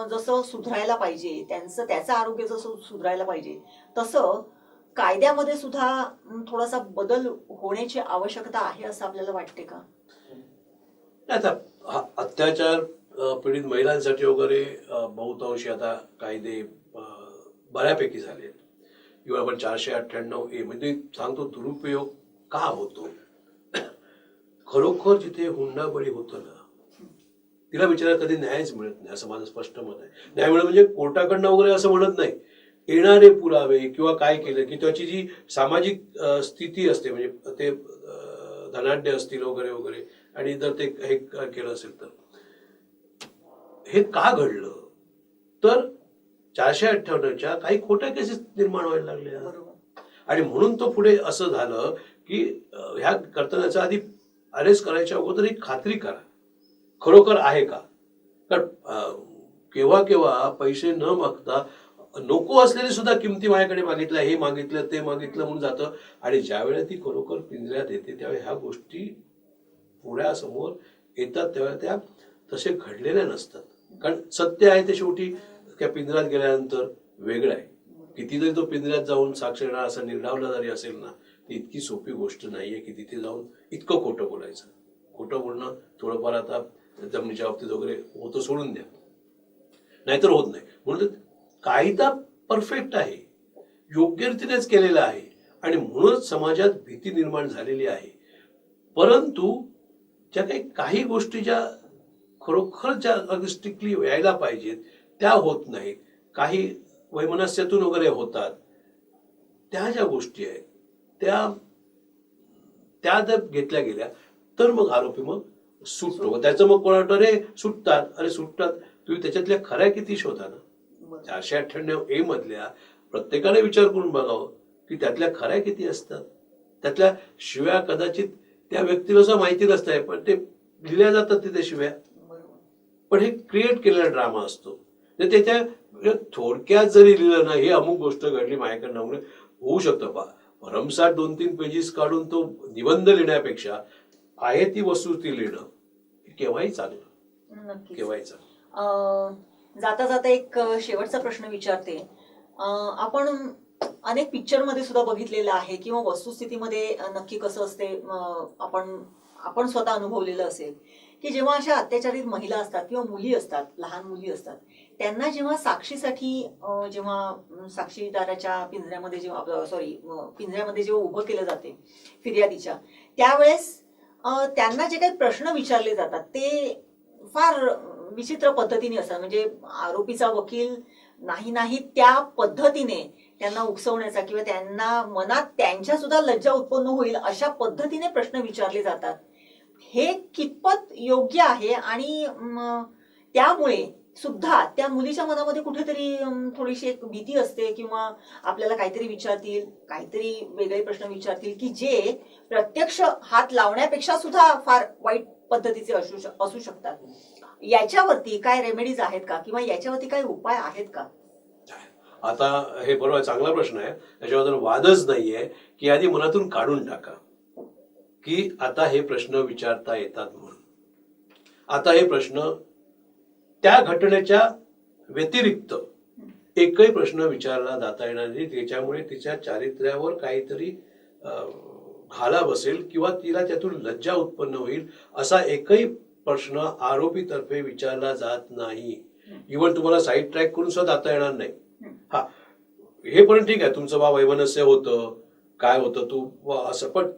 जसं सुधारायला पाहिजे, त्याचं आरोग्य जसं सुधारायला पाहिजे, तसं कायद्यामध्ये सुद्धा थोडासा बदल होण्याची आवश्यकता आहे असं आपल्याला वाटते का? आता अत्याचार पीडित महिलांसाठी वगैरे बहुतांशी आता कायदे बऱ्यापैकी झाले. किंवा आपण 498A म्हणजे सांगतो दुरुपयोग का होतो. खरोखर जिथे हुंडाबळी होतो ना तिला बिचारा कधी न्यायच मिळत नाही असं माझं स्पष्ट मत आहे. न्याय मिळत म्हणजे कोर्टाकडनं वगैरे असं म्हणत नाही. येणारे पुरावे किंवा काय केलं की त्याची जी सामाजिक स्थिती असते म्हणजे ते धनाढ्य असतील वगैरे वगैरे आणि जर ते हे केलं असेल तर हे का घडलं तर 458च्या काही खोट्या केसेस निर्माण व्हायला लागल्या आणि म्हणून तो पुढे असं झालं की ह्या कर्तव्याचा आधी अरेस्ट करायच्या अगोदर एक खात्री करा खरोखर आहे का. कारण केव्हा केव्हा पैसे न मागता नको असलेली सुद्धा किमती माझ्याकडे मागितल्या, हे मागितलं ते मागितलं म्हणून जातं आणि ज्यावेळेला ती खरोखर पिंजऱ्यात येते त्यावेळी ह्या गोष्टी पुढ्यासमोर येतात त्यावेळेला त्या तसे घडलेल्या नसतात. कारण सत्य आहे ते शेवटी त्या पिंजऱ्यात गेल्यानंतर वेगळं आहे. किती जरी तो पिंजऱ्यात जाऊन साक्ष देणार असा निर्डावला जरी असेल ना ती इतकी सोपी गोष्ट नाहीये की तिथे जाऊन इतकं खोटं बोलायचं. खोटं बोलणं थोडंफार आता जमिनीच्या बाबतीत वगैरे होतं सोडून द्या, नाहीतर होत नाही. म्हणून कायदा परफेक्ट आहे, योग्य रीतीनेच केलेला आहे आणि म्हणूनच समाजात भीती निर्माण झालेली आहे. परंतु ज्या काही गोष्टी ज्या खरोखर ज्या अगदी स्ट्रिक्टली व्हायला पाहिजेत त्या होत नाहीत, काही वैमनस्यातून वगैरे होतात, त्या ज्या गोष्टी आहेत त्या जर घेतल्या गेल्या तर मग आरोपी मग सुटतो. त्याचं मग कोणा वाटतं अरे सुटतात तुम्ही त्याच्यातल्या खऱ्या किती शोधा ना. 498A मधल्या प्रत्येकाने विचार करून बघावं की त्यातल्या खऱ्या किती असतात. त्यातल्या शिव्या कदाचित त्या व्यक्तीला सुद्धा माहिती नसतंय पण ते लिहिल्या जातात तिथे शिव्या. पण हे क्रिएट केलेला ड्रामा असतो. त्याच्या थोडक्यात जरी लिहिलं ना ही अमुक गोष्ट घडली माझ्याकडनं म्हणून होऊ शकतं. भरमसाठ 2-3 पेजेस काढून तो निबंध लिहिण्यापेक्षा आहे ती वस्तुस्थिती लिहिणं केव्हाही चांगलं, केव्हाही चांगलं. जाता जाता एक शेवटचा प्रश्न विचारते. आपण अनेक पिक्चर मध्ये सुद्धा बघितलेलं आहे किंवा वस्तुस्थितीमध्ये नक्की कसं असते आपण स्वतः अनुभवलेलं असेल की जेव्हा अशा अत्याचारित महिला असतात किंवा मुली असतात, लहान मुली असतात, त्यांना जेव्हा साक्षीसाठी जेव्हा साक्षीदाराच्या पिंजऱ्यामध्ये पिंजऱ्यामध्ये जेव्हा उभं केलं जाते फिर्यादीच्या, त्यावेळेस त्यांना जे काही प्रश्न विचारले जातात ते फार विचित्र पद्धतीने असतात. म्हणजे आरोपीचा वकील नाही त्या पद्धतीने त्यांना उकसवण्याचा किंवा त्यांना मनात त्यांच्या सुद्धा लज्जा उत्पन्न होईल अशा पद्धतीने प्रश्न विचारले जातात. हे कितपत योग्य आहे आणि त्यामुळे सुद्धा त्या मुलीच्या मनामध्ये कुठेतरी थोडीशी एक भीती असते किंवा आपल्याला काहीतरी विचारतील, काहीतरी वेगळे प्रश्न विचारतील की जे प्रत्यक्ष हात लावण्यापेक्षा सुद्धा फार वाईट पद्धतीचे असू शकतात. याच्यावरती काय रेमेडीज आहेत का किंवा याच्यावरती काय उपाय आहेत का? आता हे बरोबर चांगला प्रश्न आहे. याच्याबद्दल वादच नाहीये की आधी मनातून काढून टाका की आता हे प्रश्न विचारता येतात म्हणून. आता हे प्रश्न त्या घटनेच्या व्यतिरिक्त एकही प्रश्न विचारला जाता येणार नाही. त्याच्यामुळे तिच्या चारित्र्यावर काहीतरी घाला बसेल किंवा तिला त्यातून लज्जा उत्पन्न होईल असा एकही प्रश्न आरोपीतर्फे विचारला जात नाही. इव्हन तुम्हाला साईड ट्रॅक करून सुद्धा जाता येणार नाही. हा हे पण ठीक आहे तुमचं वैमनस्य होतं काय होतं तू असं, पण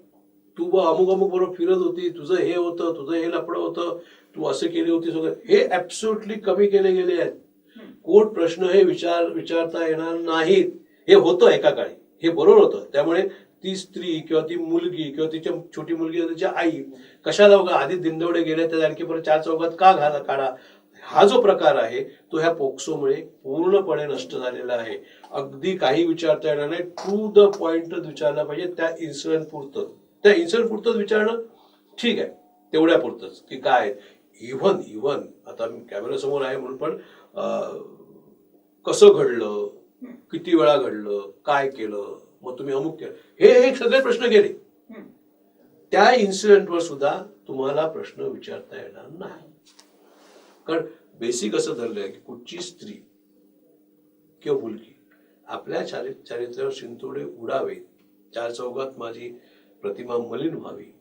तू अमुक बरोबर फिरत होती, तुझं हे होतं, तुझं हे लफडं होतं, तू असं केली होती वगैरे, हे ऍब्सोल्युटली कमी केले गेले आहेत. कोर्ट प्रश्न हे विचारता येणार नाहीत. हे होतं एका काळी हे बरोबर होतं. त्यामुळे ती स्त्री किंवा ती मुलगी किंवा तिच्या छोटी मुलगी तिच्या आई कशाला बघा आधी दिंडवडे गेले तर आणखी परत चार चौघात का काढा, हा जो प्रकार आहे तो ह्या पोक्सोमुळे पूर्णपणे नष्ट झालेला आहे. अगदी काही विचारता येणार नाही, टू द पॉइंट विचारला पाहिजे. त्या इन्सिडेंट पुरतच विचारणं ठीक आहे, तेवढ्या पुरतच की काय इव्हन आता मी कॅमेऱ्यासमोर आहे म्हणून पण कसं घडलं, किती वेळा घडलं, काय केलं, मग तुम्ही अमुक केलं, हे सगळे प्रश्न गेले. त्या इन्सिडेंटवर सुद्धा तुम्हाला प्रश्न विचारता येणार नाही. कारण बेसिक असं धरलंय की कुठची स्त्री किंवा मुलगी आपल्या चारित्र्यावर शिंतोडे उडावे, चार चौघात माझी प्रतिमा मलिन व्हावी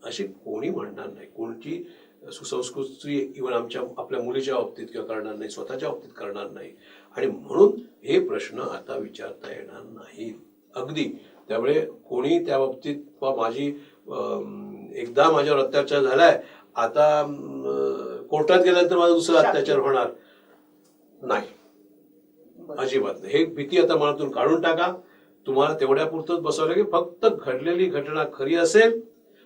अशी कोणी म्हणणार नाही. कोणती सुसंस्कृत स्त्री इव्हन आपल्या मुलीच्या बाबतीत किंवा करणार नाही, स्वतःच्या बाबतीत करणार नाही. आणि म्हणून हे प्रश्न आता विचारता येणार नाही अगदी. त्यामुळे कोणी त्या बाबतीत माझी एकदा माझ्यावर अत्याचार झालाय, आता कोर्टात गेल्यानंतर माझा दुसरा अत्याचार होणार नाही, अजिबात नाही. हे भीती आता मनातून काढून टाका. तुम्हाला तेवढ्या पुरतच बसवलं की फक्त घडलेली घटना खरी असेल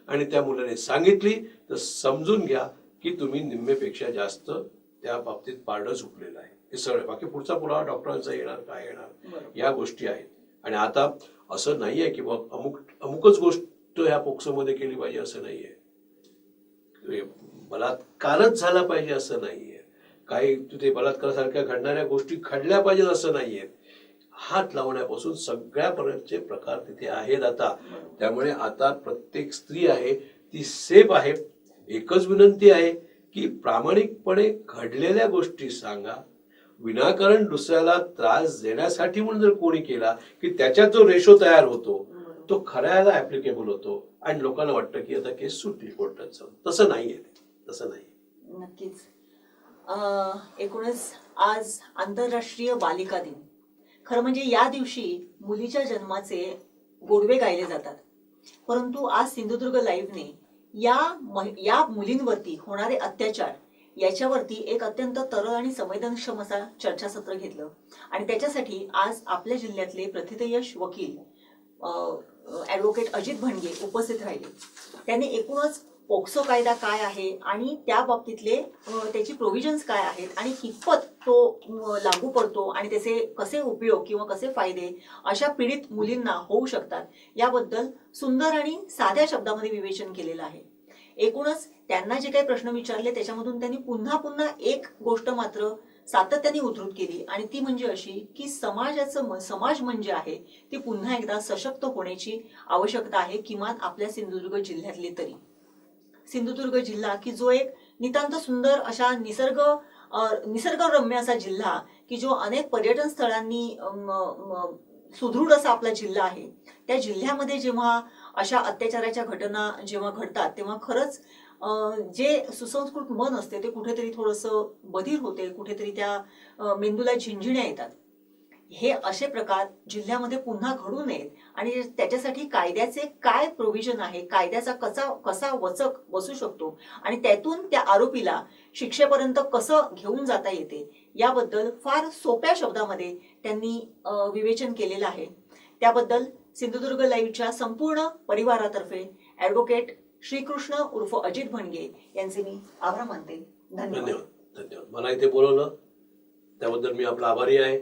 आणि त्या मुलाने सांगितली तर समजून घ्या की तुम्ही निम्मेपेक्षा जास्त त्या बाबतीत पारडं झुकलेलं आहे. हे सगळं बाकी पुढचा पुरावा डॉक्टरांचा येणार, काय येणार, या गोष्टी आहेत. आणि आता असं नाहीये की अमुकच गोष्ट ह्या पोक्सोमध्ये केली पाहिजे असं नाहीये, बलात्कारच झाला पाहिजे असं नाहीये, काही तिथे बलात्कारासारख्या घडणाऱ्या गोष्टी घडल्या पाहिजेत असं नाहीये. हात लावण्यापासून सगळ्यापर्यंतचे प्रकार तिथे आहेत आता. त्यामुळे आता प्रत्येक स्त्री आहे ती सेफ आहे. एकच विनंती आहे की प्रामाणिकपणे घडलेल्या गोष्टी सांगा. विनाकारण दुसऱ्याला त्रास देण्यासाठी म्हणून जर कोणी केला की त्याच्यात जो रेशो तयार होतो तो खऱ्याला ऍप्लिकेबल होतो आणि लोकांना वाटतं की आता केस सुटली कोर्टात जाऊन. तसं नाहीये, तसं नाही. नक्कीच. एकूणच आज आंतरराष्ट्रीय बालिका दिन. खरं म्हणजे या दिवशी मुलीच्या जन्माचे गोडवे गायले जातात, परंतु आज सिंधुदुर्ग लाईव्हने या मुलींवरती होणारे अत्याचार याच्यावरती एक अत्यंत तरळ आणि संवेदनक्षम असा चर्चासत्र घेतलं. आणि त्याच्यासाठी आज आपल्या जिल्ह्यातले प्रथितयश वकील ॲडव्होकेट अजित भणगे उपस्थित राहिले. त्यांनी एकूणच पोक्सो कायदा काय आहे आणि त्या बाबतीतले त्याची प्रोव्हिजन्स काय आहेत आणि कितपत तो लागू पडतो आणि त्याचे कसे उपयोग किंवा कसे फायदे अशा पीडित मुलींना होऊ शकतात याबद्दल सुंदर आणि साध्या शब्दामध्ये विवेचन केलेलं आहे. एकूणच त्यांना जे काही प्रश्न विचारले त्याच्यामधून त्यांनी पुन्हा एक गोष्ट मात्र सातत्याने उद्धृत केली आणि ती म्हणजे अशी की समाज म्हणजे आहे ती पुन्हा एकदा सशक्त होण्याची आवश्यकता आहे, किमान आपल्या सिंधुदुर्ग जिल्ह्यातले तरी. सिंधुदुर्ग जिल्हा की जो एक नितांत सुंदर अशा निसर्गरम्य असा जिल्हा की जो अनेक पर्यटन स्थळांनी सुदृढ असा आपला जिल्हा आहे, त्या जिल्ह्यामध्ये जेव्हा अशा अत्याचाराच्या घटना जेव्हा घडतात तेव्हा खरंच जे सुसंस्कृत मन असते ते कुठेतरी थोडंसं बधीर होते, कुठेतरी त्या मेंदूला झिंझिण्या येतात. हे असे प्रकार जिल्ह्यामध्ये पुन्हा घडू नयेत आणि त्याच्यासाठी कायद्याचे काय प्रोव्हिजन आहे, कायद्याचा कसा वचक बसू शकतो आणि त्यातून त्या आरोपीला शिक्षेपर्यंत कसं घेऊन जाता येते याबद्दल फार सोप्या शब्दामध्ये त्यांनी विवेचन केलेलं आहे. त्याबद्दल सिंधुदुर्ग लाईव्हच्या संपूर्ण परिवारातर्फे ॲडव्होकेट श्रीकृष्ण उर्फ अजित भणगे यांचे मी आभार मानते. धन्यवाद. मला इथे बोलवलं त्याबद्दल मी आपला आभारी आहे.